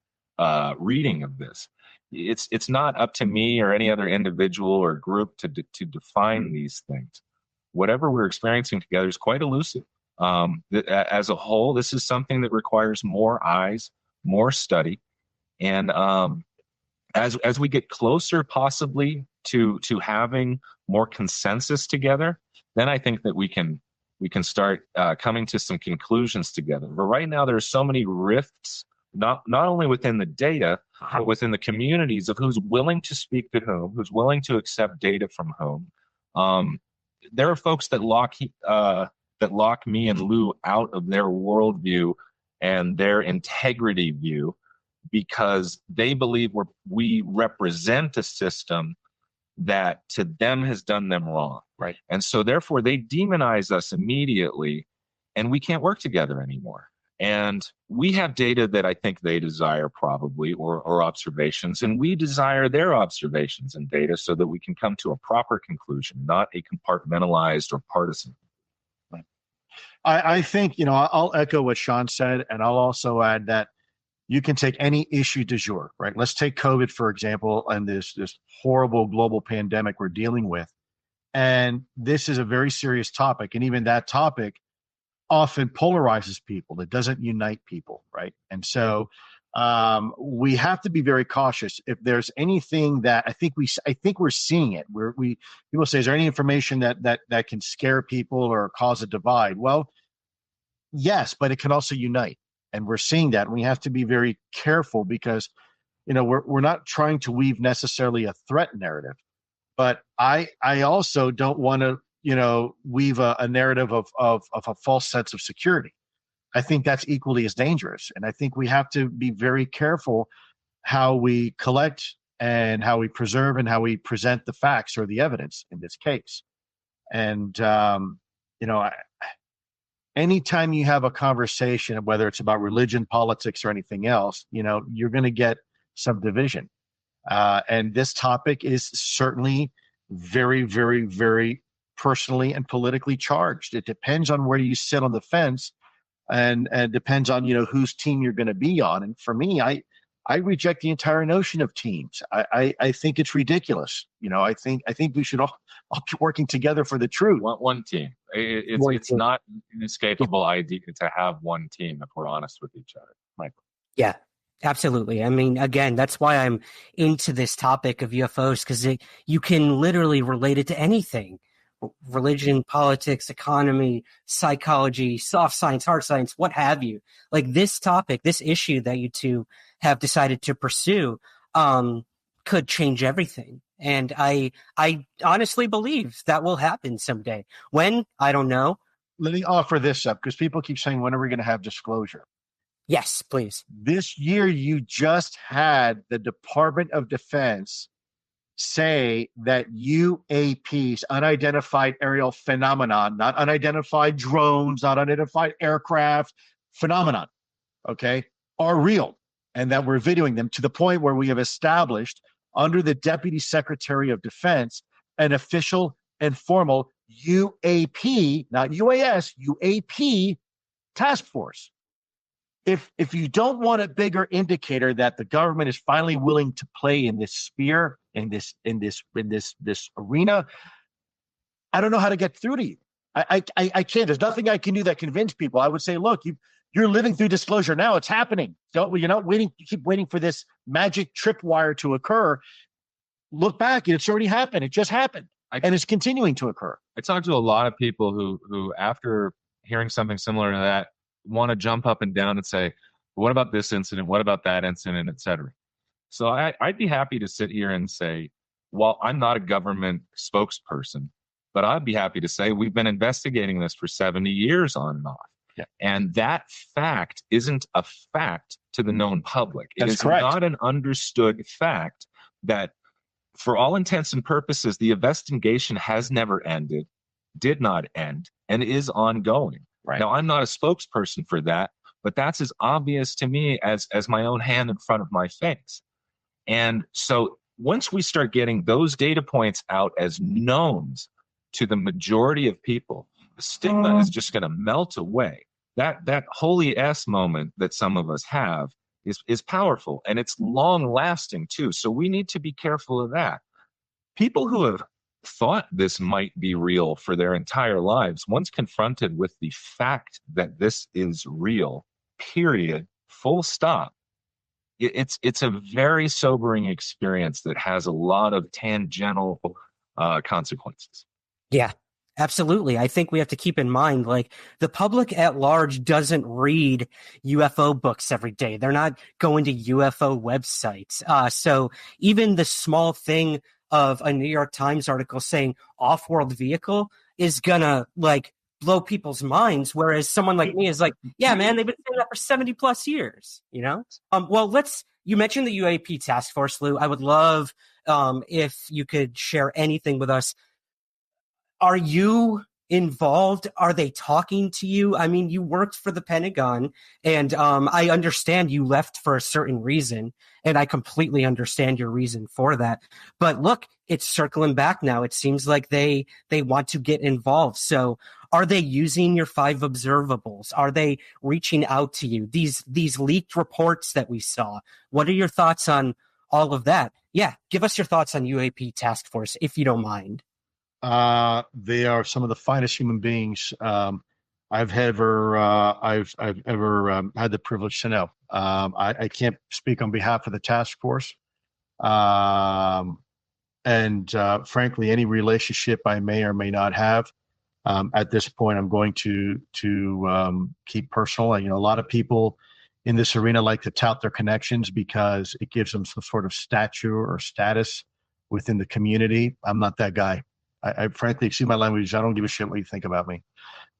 reading of this. it's not up to me or any other individual or group to define these things. Whatever we're experiencing together is quite elusive. As a whole, this is something that requires more eyes, more study, and as we get closer, possibly to having more consensus together, then I think that we can start coming to some conclusions together. But right now, there are so many rifts, not only within the data, but within the communities of who's willing to speak to whom, who's willing to accept data from whom. There are folks that lock me and Lou out of their worldview and their integrity view because they believe we represent a system that to them has done them wrong. Right. And so therefore they demonize us immediately and we can't work together anymore. And we have data that I think they desire probably, or observations, and we desire their observations and data so that we can come to a proper conclusion, not a compartmentalized or partisan. I think, I'll echo what Sean said, and I'll also add that you can take any issue du jour, right? Let's take COVID, for example, and this horrible global pandemic we're dealing with. And this is a very serious topic. And even that topic often polarizes people. It doesn't unite people, right? And so we have to be very cautious. If there's anything that I think we're seeing it, people say, is there any information that can scare people or cause a divide? Well, yes, but it can also unite. And we're seeing that. And we have to be very careful because, we're not trying to weave necessarily a threat narrative, but I also don't want to, weave a narrative of a false sense of security. I think that's equally as dangerous. And I think we have to be very careful how we collect and how we preserve and how we present the facts or the evidence in this case. And, anytime you have a conversation, whether it's about religion, politics, or anything else, you're going to get some division. And this topic is certainly very, very, very personally and politically charged. It depends on where you sit on the fence and depends on, whose team you're going to be on. And for me, I reject the entire notion of teams. I think it's ridiculous. I think we should all be working together for the truth. One team. It's not an inescapable idea to have one team if we're honest with each other, Michael. Yeah, absolutely. I mean, again, that's why I'm into this topic of UFOs, because you can literally relate it to anything. Religion, politics, economy, psychology, soft science, hard science, what have you. Like this topic, this issue that you two have decided to pursue could change everything. And I honestly believe that will happen someday. When? I don't know. Let me offer this up because people keep saying, when are we going to have disclosure? Yes, please. This year, you just had the Department of Defense say that UAPs, unidentified aerial phenomenon, not unidentified drones, not unidentified aircraft, phenomenon, okay, are real, and that we're videoing them to the point where we have established under the Deputy Secretary of Defense an official and formal UAP, not UAS, UAP task force. If you don't want a bigger indicator that the government is finally willing to play in this sphere, in this arena, I don't know how to get through to you. I can't. There's nothing I can do that convince people. I would say, look, you're living through disclosure now. It's happening. You're not waiting. You keep waiting for this magic tripwire to occur. Look back, it's already happened. It just happened, and it's continuing to occur. I talked to a lot of people who after hearing something similar to that, want to jump up and down and say, what about this incident? What about that incident, et cetera? So I'd be happy to sit here and say, well, I'm not a government spokesperson, but I'd be happy to say we've been investigating this for 70 years on and off. Yeah. And that fact isn't a fact to the known public. It is correct. Not an understood fact that for all intents and purposes, the investigation has never ended, did not end, and is ongoing. Right. Now, I'm not a spokesperson for that, but that's as obvious to me as my own hand in front of my face. And so once we start getting those data points out as knowns to the majority of people, the stigma is just going to melt away. That holy S moment that some of us have is powerful, and it's long lasting too. So we need to be careful of that. People who have thought this might be real for their entire lives, once confronted with the fact that this is real, period, full stop, it's a very sobering experience that has a lot of tangential consequences. Yeah, absolutely. I think we have to keep in mind, like, the public at large doesn't read UFO books every day. They're not going to UFO websites. So even the small thing of a New York Times article saying off-world vehicle is gonna, like, blow people's minds, whereas someone like me is like, yeah, man, they've been saying that for 70 plus years, you know? Well, you mentioned the UAP task force, Lou. I would love if you could share anything with us. Are you involved? Are they talking to you? I mean, you worked for the Pentagon, and I understand you left for a certain reason, and I completely understand your reason for that. But look, it's circling back now. It seems like they want to get involved. So are they using your 5 observables? Are they reaching out to you? These leaked reports that we saw, what are your thoughts on all of that? Yeah, give us your thoughts on UAP task force, if you don't mind. They are some of the finest human beings I've ever had the privilege to know. I can't speak on behalf of the task force, and frankly, any relationship I may or may not have at this point, I'm going to keep personal. You know, a lot of people in this arena like to tout their connections because it gives them some sort of stature or status within the community. I'm not that guy. I frankly, excuse my language, I don't give a shit what you think about me.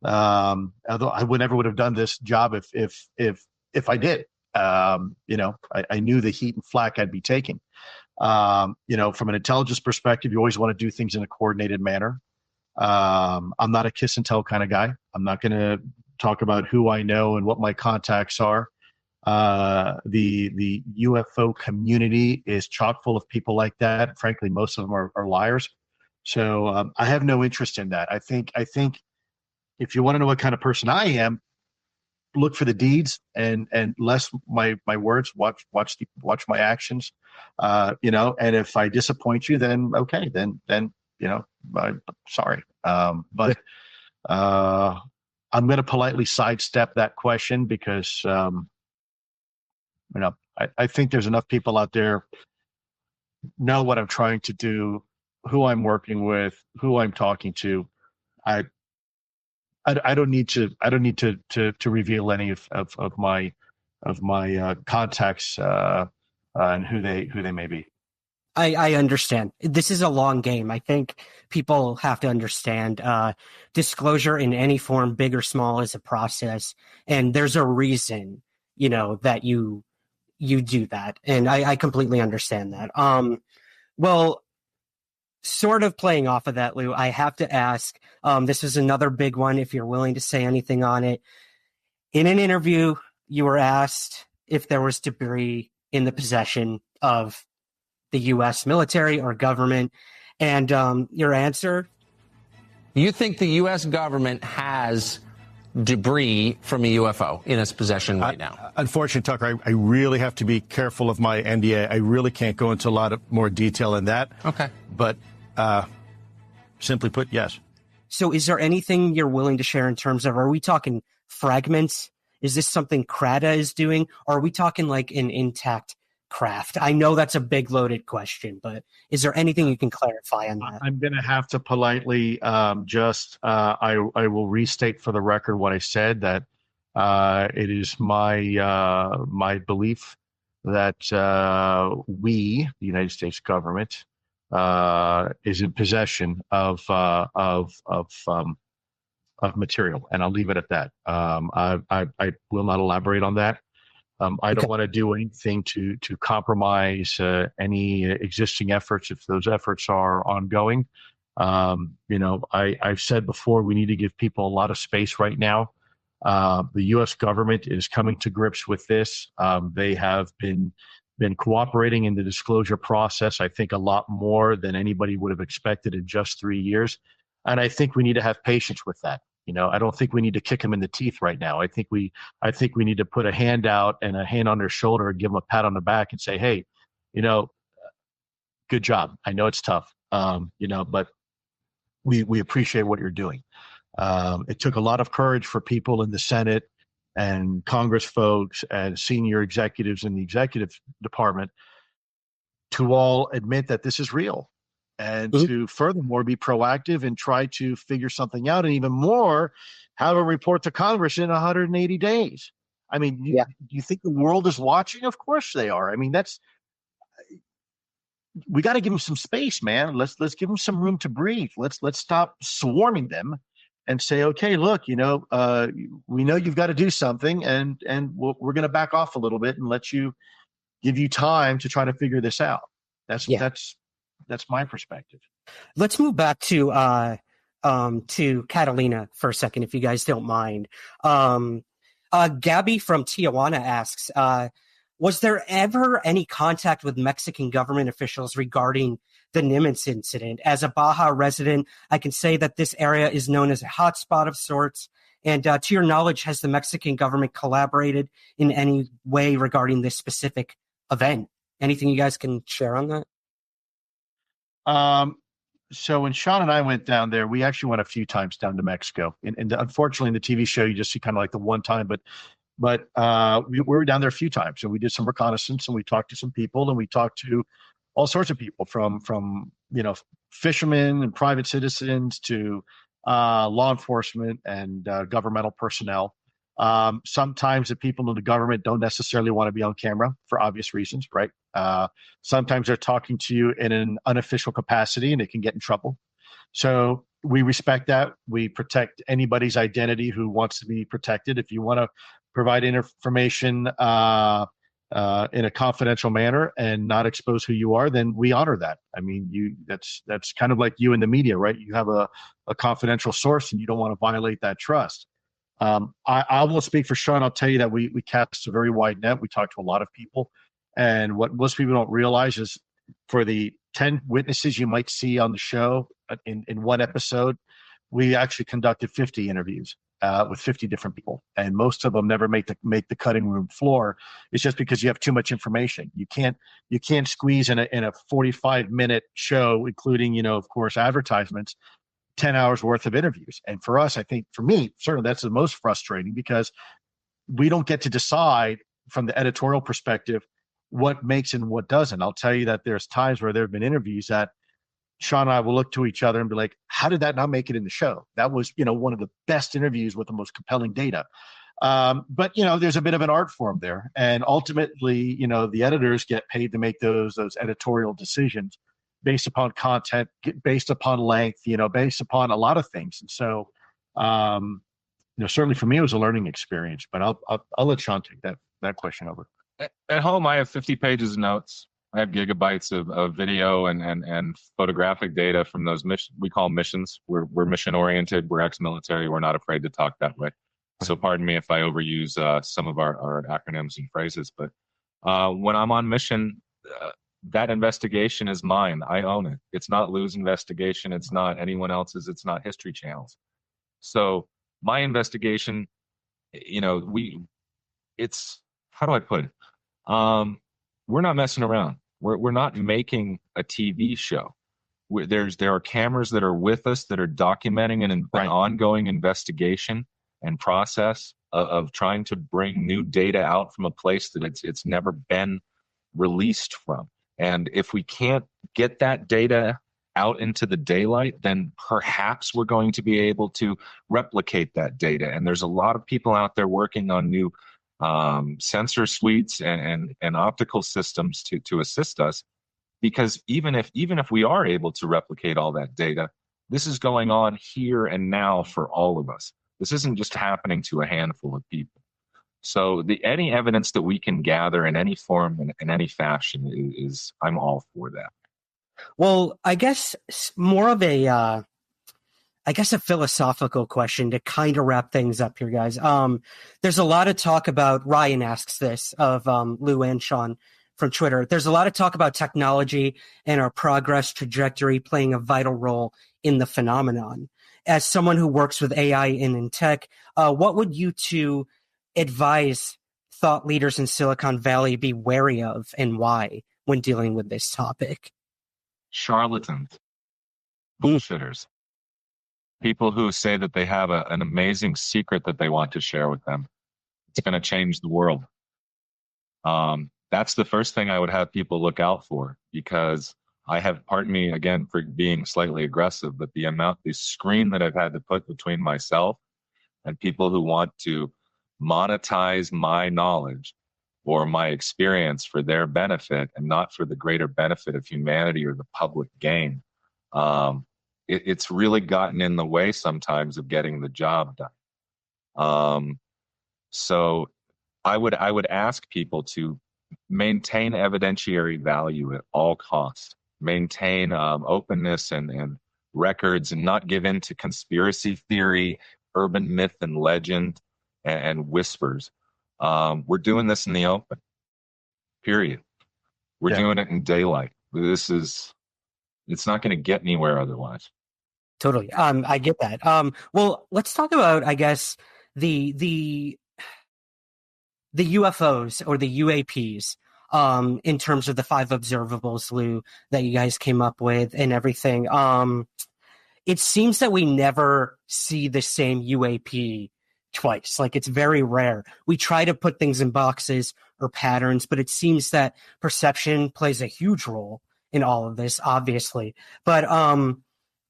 Although I never would have done this job if I did. You know, I knew the heat and flack I'd be taking. You know, from an intelligence perspective, you always want to do things in a coordinated manner. I'm not a kiss and tell kind of guy. I'm not going to talk about who I know and what my contacts are. The UFO community is chock full of people like that. Frankly, most of them are liars. So I have no interest in that. I think if you want to know what kind of person I am, look for the deeds and less my words. Watch my actions. You know, and if I disappoint you, then okay, then you know, I'm sorry. But I'm going to politely sidestep that question because you know, I think there's enough people out there know what I'm trying to do, who I'm working with, who I'm talking to. I don't need to reveal any of my contacts and who they may be. I understand. This is a long game. I think people have to understand disclosure in any form, big or small, is a process, and there's a reason, you know, that you do that, and I completely understand that. Well, sort of playing off of that, Lou, I have to ask, this is another big one, if you're willing to say anything on it. In an interview, you were asked if there was debris in the possession of the U.S. military or government, and your answer? You think the U.S. government has debris from a UFO in its possession right now? Unfortunately, Tucker, I really have to be careful of my NDA. I really can't go into a lot of more detail than that. Okay. But simply put, yes. So is there anything you're willing to share in terms of, are we talking fragments? Is this something CRADA is doing? Or are we talking like an intact craft? I know that's a big loaded question, but is there anything you can clarify on that? I'm going to have to politely I will restate for the record what I said, that it is my belief that we, the United States government, is in possession of material, and I'll leave it at that. I will not elaborate on that. I don't want to do anything to compromise any existing efforts if those efforts are ongoing. You know, I've said before, we need to give people a lot of space right now. The U.S. government is coming to grips with this. They have been cooperating in the disclosure process, I think, a lot more than anybody would have expected in just 3 years. And I think we need to have patience with that. I don't think we need to kick them in the teeth right now. I think we need to put a hand out and a hand on their shoulder and give them a pat on the back and say, hey, good job. I know it's tough, but we appreciate what you're doing. It took a lot of courage for people in the Senate and Congress folks and senior executives in the executive department to all admit that this is real, and to furthermore be proactive and try to figure something out, and even more, have a report to Congress in 180 days. I mean, you think the world is watching? Of course they are. I mean, we got to give them some space, man. Let's give them some room to breathe. Let's stop swarming them and say, okay, look, we know you've got to do something, and we're going to back off a little bit and give you time to try to figure this out. That's my perspective. Let's move back to Catalina for a second, if you guys don't mind. Gabby from Tijuana asks, was there ever any contact with Mexican government officials regarding the Nimitz incident? As a Baja resident, I can say that this area is known as a hotspot of sorts. And to your knowledge, has the Mexican government collaborated in any way regarding this specific event? Anything you guys can share on that? So when Sean and I went down there, we actually went a few times down to Mexico. And unfortunately, in the TV show, you just see kind of like the one time, but we were down there a few times, and we did some reconnaissance, and we talked to some people, and we talked to all sorts of people from fishermen and private citizens to law enforcement and governmental personnel. Sometimes the people in the government don't necessarily want to be on camera for obvious reasons, right? Sometimes they're talking to you in an unofficial capacity, and they can get in trouble. So we respect that. We protect anybody's identity who wants to be protected. If you want to provide information in a confidential manner and not expose who you are, then we honor that. I mean, that's kind of like you in the media, right? You have a confidential source, and you don't want to violate that trust. I will speak for Sean. I'll tell you that we cast a very wide net. We talked to a lot of people, and what most people don't realize is, for the 10 witnesses you might see on the show in one episode, we actually conducted 50 interviews with 50 different people, and most of them never make the cutting room floor. It's just because you have too much information. You can't squeeze in a 45-minute show, including of course advertisements, 10 hours worth of interviews. And for us, I think, for me, certainly that's the most frustrating, because we don't get to decide from the editorial perspective what makes and what doesn't. I'll tell you that there's times where there have been interviews that Sean and I will look to each other and be like, how did that not make it in the show? That was, one of the best interviews with the most compelling data. But there's a bit of an art form there. And ultimately, the editors get paid to make those editorial decisions based upon content, based upon length, based upon a lot of things. And so, certainly for me, it was a learning experience, but I'll let Sean take that question over. At home, I have 50 pages of notes. I have gigabytes of video and photographic data from those we call missions. We're mission oriented. We're ex-military. We're not afraid to talk that way. So pardon me if I overuse some of our acronyms and phrases, but when I'm on mission, that investigation is mine. I own it. It's not Lou's investigation. It's not anyone else's. It's not History Channel's. So my investigation, it's, how do I put it? We're not messing around. We're not making a TV show. There are cameras that are with us that are documenting an ongoing investigation and process of trying to bring new data out from a place that it's never been released from. And if we can't get that data out into the daylight, then perhaps we're going to be able to replicate that data. And there's a lot of people out there working on new sensor suites and optical systems to assist us, because even if we are able to replicate all that data, this is going on here and now for all of us. This isn't just happening to a handful of people. So any evidence that we can gather in any form and in any fashion is I'm all for that. Well, I guess more of a philosophical question to kind of wrap things up here, guys. There's a lot of talk about, Ryan asks this of Lou and Sean from Twitter. There's a lot of talk about technology and our progress trajectory playing a vital role in the phenomenon. as someone who works with AI and in tech, what would you two advise thought leaders in Silicon Valley be wary of and why when dealing with this topic? Charlatans, bullshitters, people who say that they have an amazing secret that they want to share with them. It's going to change the world. That's the first thing I would have people look out for, because I have, pardon me again for being slightly aggressive, but the screen that I've had to put between myself and people who want to monetize my knowledge or my experience for their benefit and not for the greater benefit of humanity or the public gain. It's really gotten in the way sometimes of getting the job done. So I would ask people to maintain evidentiary value at all costs, maintain openness and records, and not give in to conspiracy theory, urban myth and legend, and whispers. We're doing this in the open, period. We're doing it in daylight. It's not going to get anywhere otherwise. Totally. I get that. Well, let's talk about, I guess, the UFOs or the UAPs, in terms of the 5 observables, Lou, that you guys came up with and everything. It seems that we never see the same UAP twice. Like, it's very rare. We try to put things in boxes or patterns, but it seems that perception plays a huge role in all of this, obviously. But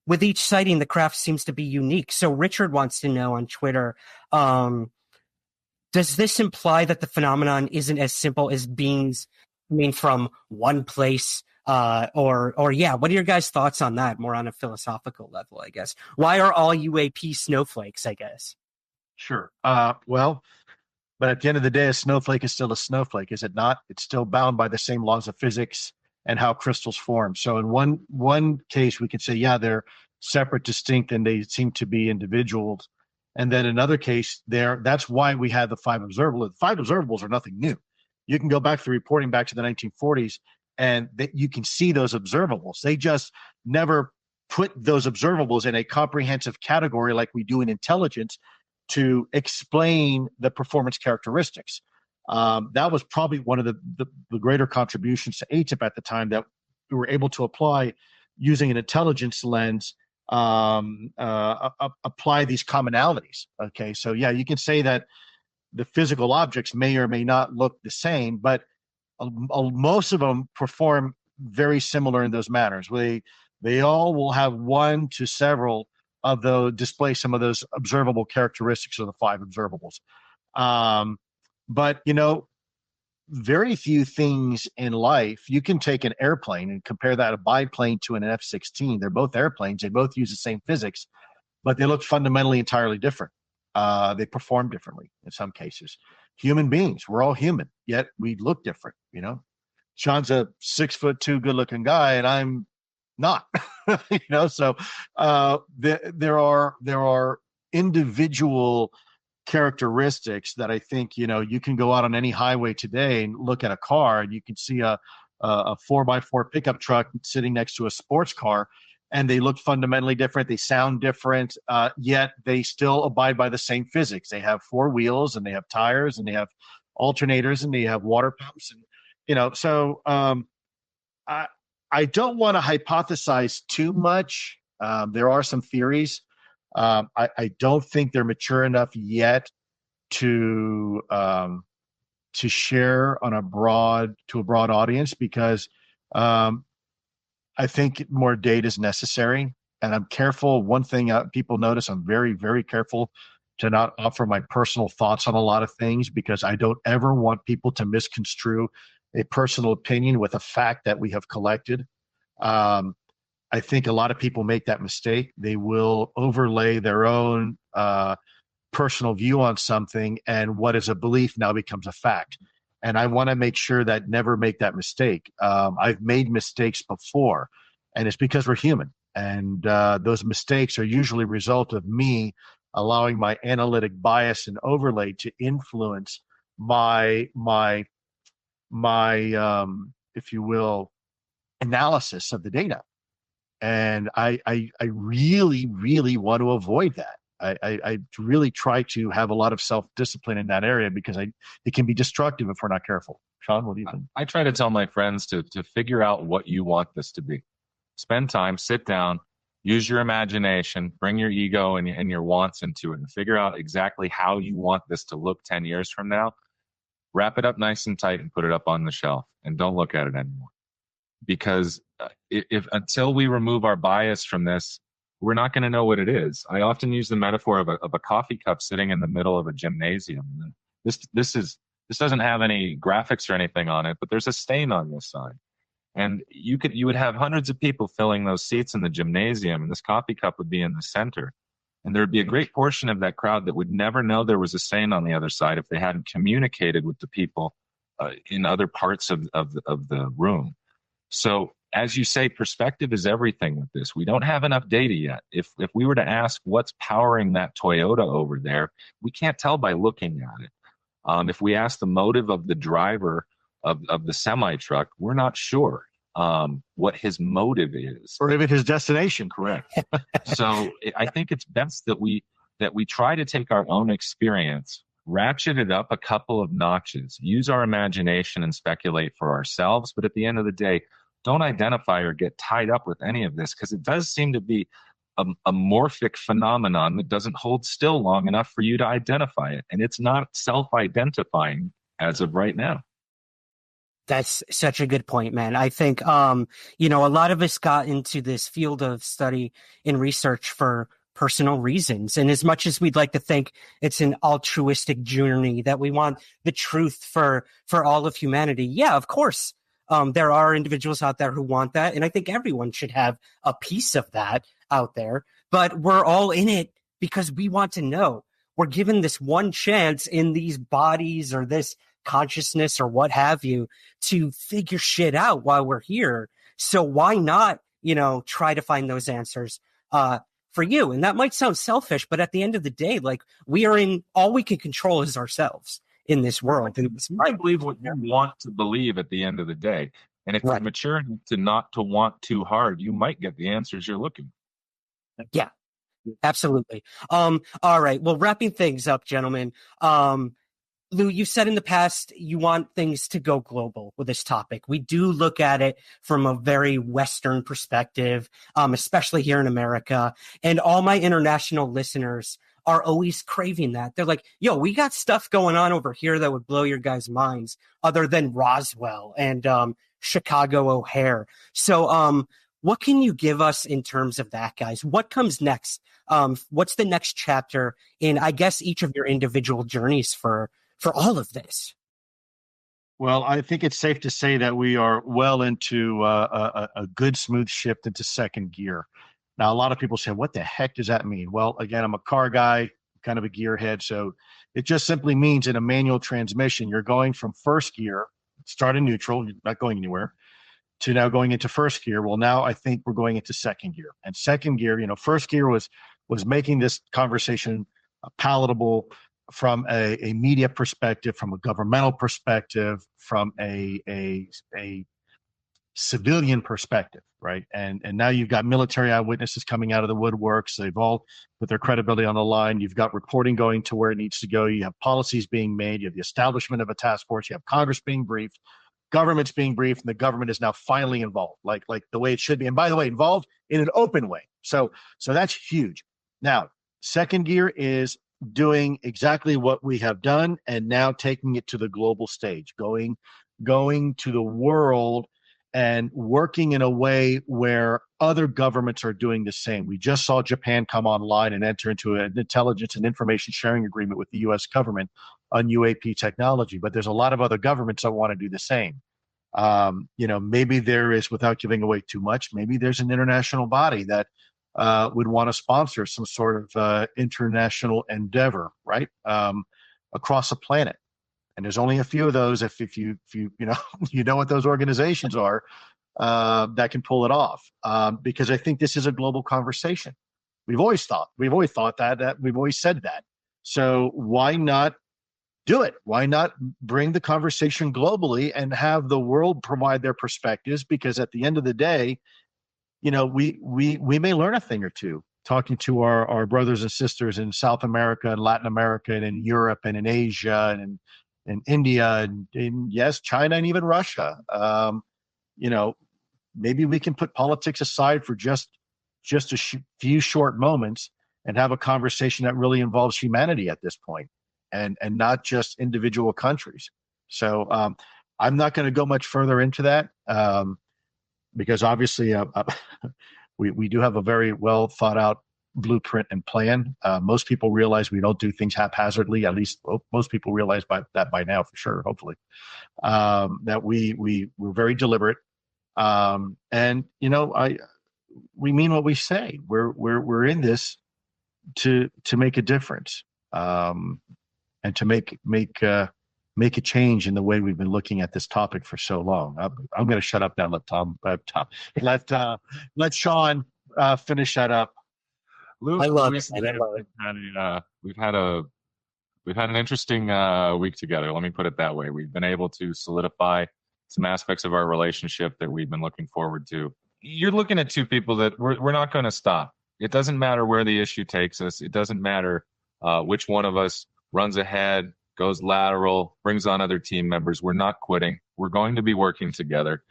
with each sighting, the craft seems to be unique. So Richard wants to know on Twitter, does this imply that the phenomenon isn't as simple as beings coming from one place? Or yeah, what are your guys' thoughts on that? More on a philosophical level, I guess. Why are all UAP snowflakes, I guess? Sure. Well, but at the end of the day, a snowflake is still a snowflake, is it not? It's still bound by the same laws of physics and how crystals form. So in one case, we could say, yeah, they're separate, distinct, and they seem to be individuals. And then another case, that's why we had the 5 observables. The 5 observables are nothing new. You can go back to reporting back to the 1940s, and you can see those observables. They just never put those observables in a comprehensive category like we do in intelligence to explain the performance characteristics. That was probably one of the greater contributions to AATIP at the time, that we were able to apply using an intelligence lens, apply these commonalities. Okay, so yeah, you can say that the physical objects may or may not look the same, but most of them perform very similar in those manners. They all will have one to several of those, display some of those observable characteristics of the 5 observables. But very few things in life. You can take an airplane and compare that, a biplane, to an F-16. They're both airplanes. They both use the same physics, but they look fundamentally entirely different. They perform differently in some cases. Human beings, we're all human, yet we look different. Sean's a 6'2" good-looking guy, and I'm not. So there are individual characteristics that I think, you can go out on any highway today and look at a car, and you can see a 4x4 pickup truck sitting next to a sports car, and they look fundamentally different. They sound different, yet they still abide by the same physics. They have 4 wheels, and they have tires, and they have alternators, and they have water pumps, and So I don't want to hypothesize too much. There are some theories. I don't think they're mature enough yet to share on a broad audience, because I think more data is necessary. And I'm careful. One thing people notice, I'm very, very careful to not offer my personal thoughts on a lot of things, because I don't ever want people to misconstrue a personal opinion with a fact that we have collected. I think a lot of people make that mistake. They will overlay their own personal view on something, and what is a belief now becomes a fact. And I want to make sure that never make that mistake. I've made mistakes before, and it's because we're human. And those mistakes are usually a result of me allowing my analytic bias and overlay to influence my if you will, analysis of the data. And I really, really want to avoid that. I really try to have a lot of self-discipline in that area because it can be destructive if we're not careful. Sean, what do you think? I try to tell my friends to figure out what you want this to be. Spend time, sit down, use your imagination, bring your ego and your wants into it, and figure out exactly how you want this to look 10 years from now. Wrap it up nice and tight and put it up on the shelf, and don't look at it anymore. Because if until we remove our bias from this, we're not going to know what it is. I often use the metaphor of a coffee cup sitting in the middle of a gymnasium. This doesn't have any graphics or anything on it, but there's a stain on this side. And you would have hundreds of people filling those seats in the gymnasium, and this coffee cup would be in the center. And there would be a great portion of that crowd that would never know there was a stain on the other side if they hadn't communicated with the people in other parts of the room. So, as you say, perspective is everything with this. We don't have enough data yet. If we were to ask what's powering that Toyota over there, we can't tell by looking at it. If we ask the motive of the driver of the semi-truck, we're not sure what his motive is. Or even his destination, correct. So I think it's best that we try to take our own experience, ratchet it up a couple of notches, use our imagination and speculate for ourselves. But at the end of the day, don't identify or get tied up with any of this, because it does seem to be a morphic phenomenon that doesn't hold still long enough for you to identify it. And it's not self-identifying as of right now. That's such a good point, man. I think, a lot of us got into this field of study and research for personal reasons. And as much as we'd like to think it's an altruistic journey, that we want the truth for all of humanity. Yeah, of course. There are individuals out there who want that. And I think everyone should have a piece of that out there. But we're all in it because we want to know. We're given this one chance in these bodies or this consciousness or what have you to figure shit out while we're here. So why not, try to find those answers for you? And that might sound selfish, but at the end of the day, like, we are in, all we can control is ourselves in this world. And I believe what you want to believe at the end of the day. And if you're mature enough to not to want too hard, you might get the answers you're looking for. Yeah, absolutely. All right. Well, wrapping things up, gentlemen. Lou, you said in the past you want things to go global with this topic. We do look at it from a very Western perspective, especially here in America. And all my international listeners are always craving that. They're like, yo, we got stuff going on over here that would blow your guys' minds other than Roswell and Chicago O'Hare. So what can you give us in terms of that, guys? What comes next? What's the next chapter in, I guess, each of your individual journeys for all of this? Well, I think it's safe to say that we are well into a good, smooth shift into second gear. Now, a lot of people say, what the heck does that mean? Well, again, I'm a car guy, kind of a gearhead. So it just simply means in a manual transmission, you're going from first gear, start in neutral, you're not going anywhere, to now going into first gear. Well, now I think we're going into second gear. And second gear, first gear was making this conversation palatable from a media perspective, from a governmental perspective, from a civilian perspective, right? And now you've got military eyewitnesses coming out of the woodworks. They've all put their credibility on the line. You've got reporting going to where it needs to go. You have policies being made. You have the establishment of a task force. You have Congress being briefed, government's being briefed, and the government is now finally involved, like the way it should be. And by the way, involved in an open way. So that's huge. Now, second gear is doing exactly what we have done and now taking it to the global stage, going to the world and working in a way where other governments are doing the same. We just saw Japan come online and enter into an intelligence and information sharing agreement with the U.S. government on UAP technology, but there's a lot of other governments that want to do the same. Maybe there is, without giving away too much, maybe there's an international body that would want to sponsor some sort of international endeavor, right, across the planet. And there's only a few of those, if you know what those organizations are, that can pull it off. Because I think this is a global conversation. We've always thought that we've always said that. So why not do it? Why not bring the conversation globally and have the world provide their perspectives? Because at the end of the day, we may learn a thing or two talking to our brothers and sisters in South America and Latin America and in Europe and in Asia and in India and in, yes, China and even Russia. Maybe we can put politics aside for just a few short moments and have a conversation that really involves humanity at this point, and not just individual countries. So I'm not going to go much further into that because obviously we do have a very well thought out blueprint and plan. Most people realize we don't do things haphazardly. At least most people realize that by now, for sure. Hopefully, that we're very deliberate. We mean what we say. We're in this to make a difference, and to make a change in the way we've been looking at this topic for so long. I'm going to shut up now. Let Sean finish that up. Lou, I love it. We've had an interesting week together. Let me put it that way. We've been able to solidify some aspects of our relationship that we've been looking forward to. You're looking at two people that we're not going to stop. It doesn't matter where the issue takes us. It doesn't matter which one of us runs ahead, goes lateral, brings on other team members. We're not quitting. We're going to be working together.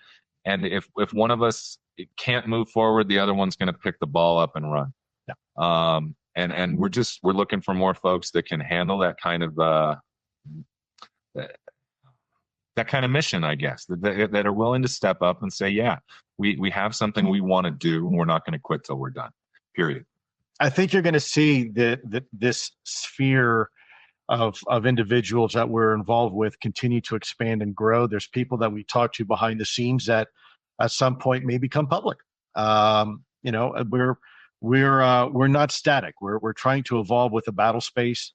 And if one of us can't move forward, the other one's going to pick the ball up and run. Yeah. And we're looking for more folks that can handle that kind of mission, I guess, that are willing to step up and say, yeah, we have something we want to do, and we're not going to quit till we're done, period. I think you're going to see this sphere of individuals that we're involved with continue to expand and grow. There's people that we talk to behind the scenes that at some point may become public. We're not static. We're trying to evolve with the battle space.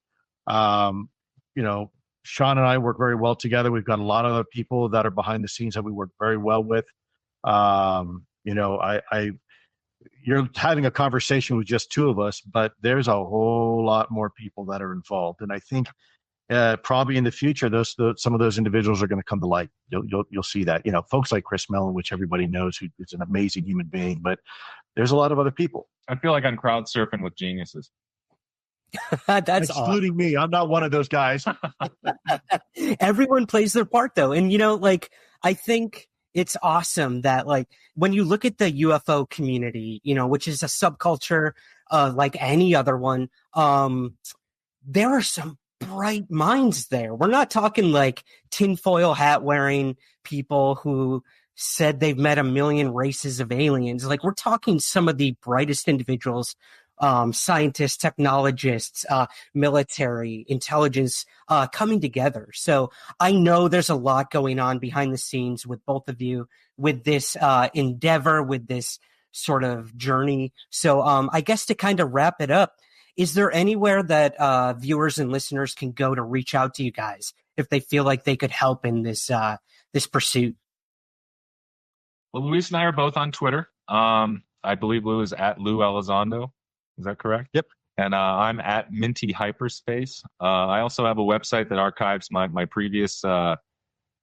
Sean and I work very well together. We've got a lot of other people that are behind the scenes that we work very well with. You're having a conversation with just two of us, but there's a whole lot more people that are involved. And I think probably in the future, some of those individuals are going to come to light. You'll see that, folks like Chris Mellon, which everybody knows, who is an amazing human being, but there's a lot of other people. I feel like I'm crowd surfing with geniuses. That's excluding awesome. me. I'm not one of those guys. Everyone plays their part though. And I think it's awesome that when you look at the UFO community, which is a subculture like any other one, there are some bright minds there. We're not talking like tinfoil hat wearing people who said they've met a million races of aliens. We're talking some of the brightest individuals, scientists, technologists, military, intelligence, coming together. So I know there's a lot going on behind the scenes with both of you, with this endeavor, with this sort of journey. So I guess to kind of wrap it up, is there anywhere that viewers and listeners can go to reach out to you guys if they feel like they could help in this pursuit? Well, Luis and I are both on Twitter. I believe Lou is at Lou Elizondo. Is that correct? Yep. And I'm at Minty Hyperspace. I also have a website that archives my previous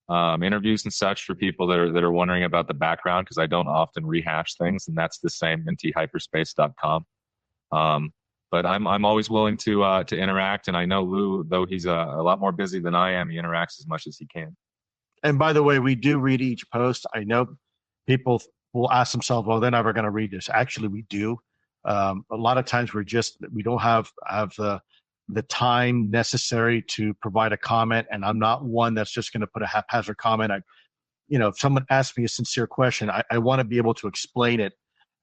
interviews and such for people that are wondering about the background, because I don't often rehash things, and that's the same, mintyhyperspace.com. But I'm always willing to interact, and I know Lou, though he's a lot more busy than I am, he interacts as much as he can. And by the way, we do read each post. I know people will ask themselves, well, they're never going to read this. Actually, we do. A lot of times we don't have the time necessary to provide a comment, and I'm not one that's just going to put a haphazard comment. If someone asks me a sincere question, I want to be able to explain it.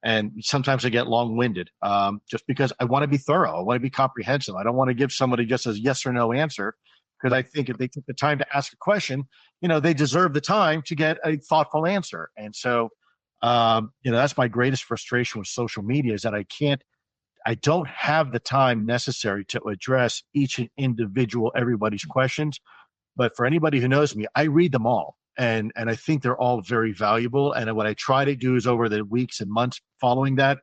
And sometimes I get long-winded, just because I want to be thorough. I want to be comprehensive. I don't want to give somebody just a yes or no answer, because I think if they took the time to ask a question, they deserve the time to get a thoughtful answer. And so, that's my greatest frustration with social media, is that I don't have the time necessary to address each individual, everybody's questions. But for anybody who knows me, I read them all. And I think they're all very valuable. And what I try to do is, over the weeks and months following that,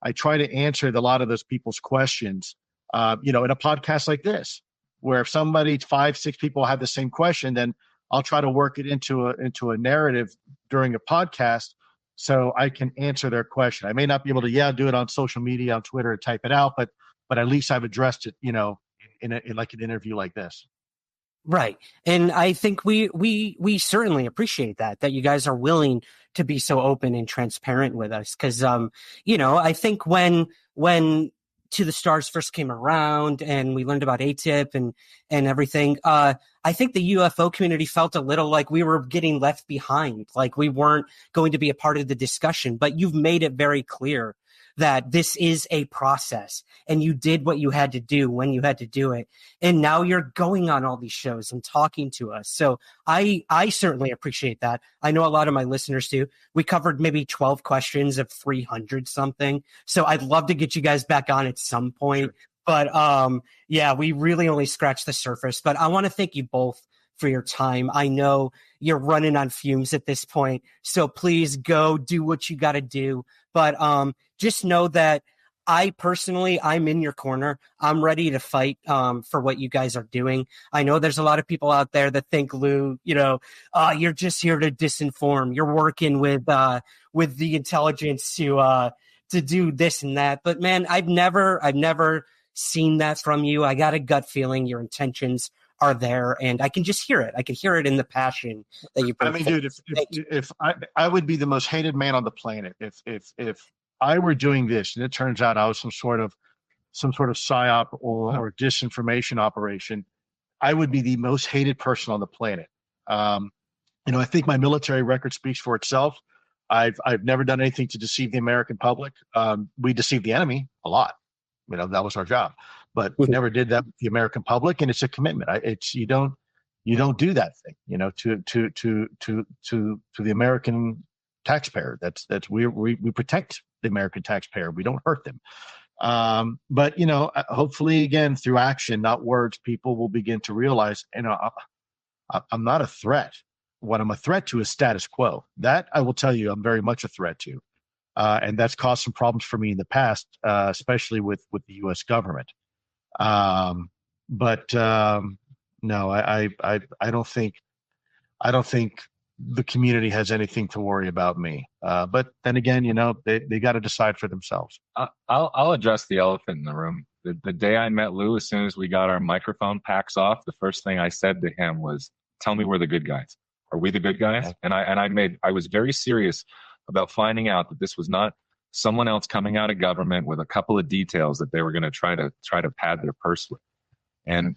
I try to answer a lot of those people's questions, in a podcast like this, where if 5-6 people have the same question, then I'll try to work it into a narrative during a podcast so I can answer their question. I may not be able to, do it on social media, on Twitter, and type it out, but at least I've addressed it, in like an interview like this. Right. And I think we certainly appreciate that you guys are willing to be so open and transparent with us. Cause, I think when To the Stars first came around and we learned about AATIP and everything, I think the UFO community felt a little like we were getting left behind, like we weren't going to be a part of the discussion, but you've made it very clear that this is a process and you did what you had to do when you had to do it. And now you're going on all these shows and talking to us. So I certainly appreciate that. I know a lot of my listeners do. We covered maybe 12 questions of 300 something. So I'd love to get you guys back on at some point. Sure. But we really only scratched the surface. But I want to thank you both for your time. I know you're running on fumes at this point, so please go do what you got to do. But just know that I'm in your corner. I'm ready to fight for what you guys are doing. I know there's a lot of people out there that think, Lou, you're just here to disinform. You're working with the intelligence to do this and that. But man, I've never seen that from you. I got a gut feeling your intentions are there, and I can just hear it. I can hear it in the passion that you bring. I mean, dude, if I would be the most hated man on the planet if I were doing this, and it turns out I was some sort of psyop or disinformation operation, I would be the most hated person on the planet. I think my military record speaks for itself. I've never done anything to deceive the American public. We deceived the enemy a lot. That was our job, but we never did that with the American public, and it's a commitment. You don't do that thing, to the American taxpayer. We protect the American taxpayer. We don't hurt them. But hopefully, again, through action, not words, people will begin to realize, I'm not a threat. What I'm a threat to is status quo. That I will tell you, I'm very much a threat to. And that's caused some problems for me in the past, especially with the U.S. government. No, I don't think the community has anything to worry about me. But then again, they got to decide for themselves. I'll address the elephant in the room. The day I met Lou, as soon as we got our microphone packs off, the first thing I said to him was, "Tell me we're the good guys. Are we the good guys?" And I was very serious about finding out that this was not someone else coming out of government with a couple of details that they were going to try to pad their purse with. And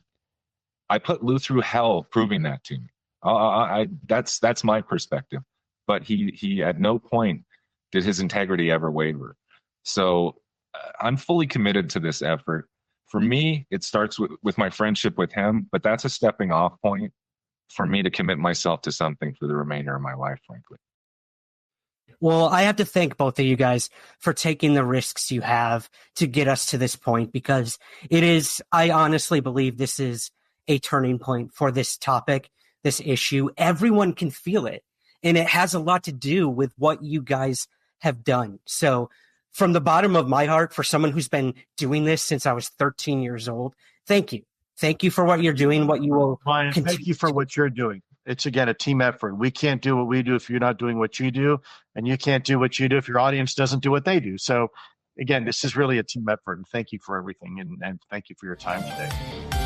I put Lou through hell proving that to me. That's my perspective. But he at no point did his integrity ever waver. So I'm fully committed to this effort. For me, it starts with my friendship with him, but that's a stepping off point for me to commit myself to something for the remainder of my life, frankly. Well, I have to thank both of you guys for taking the risks you have to get us to this point, because I honestly believe this is a turning point for this topic, this issue. Everyone can feel it, and it has a lot to do with what you guys have done. So from the bottom of my heart, for someone who's been doing this since I was 13 years old, thank you. Thank you for what you're doing, what you will continue. Thank you for what you're doing. It's, again, a team effort. We can't do what we do if you're not doing what you do, and you can't do what you do if your audience doesn't do what they do. So, again, this is really a team effort, and thank you for everything, and thank you for your time today.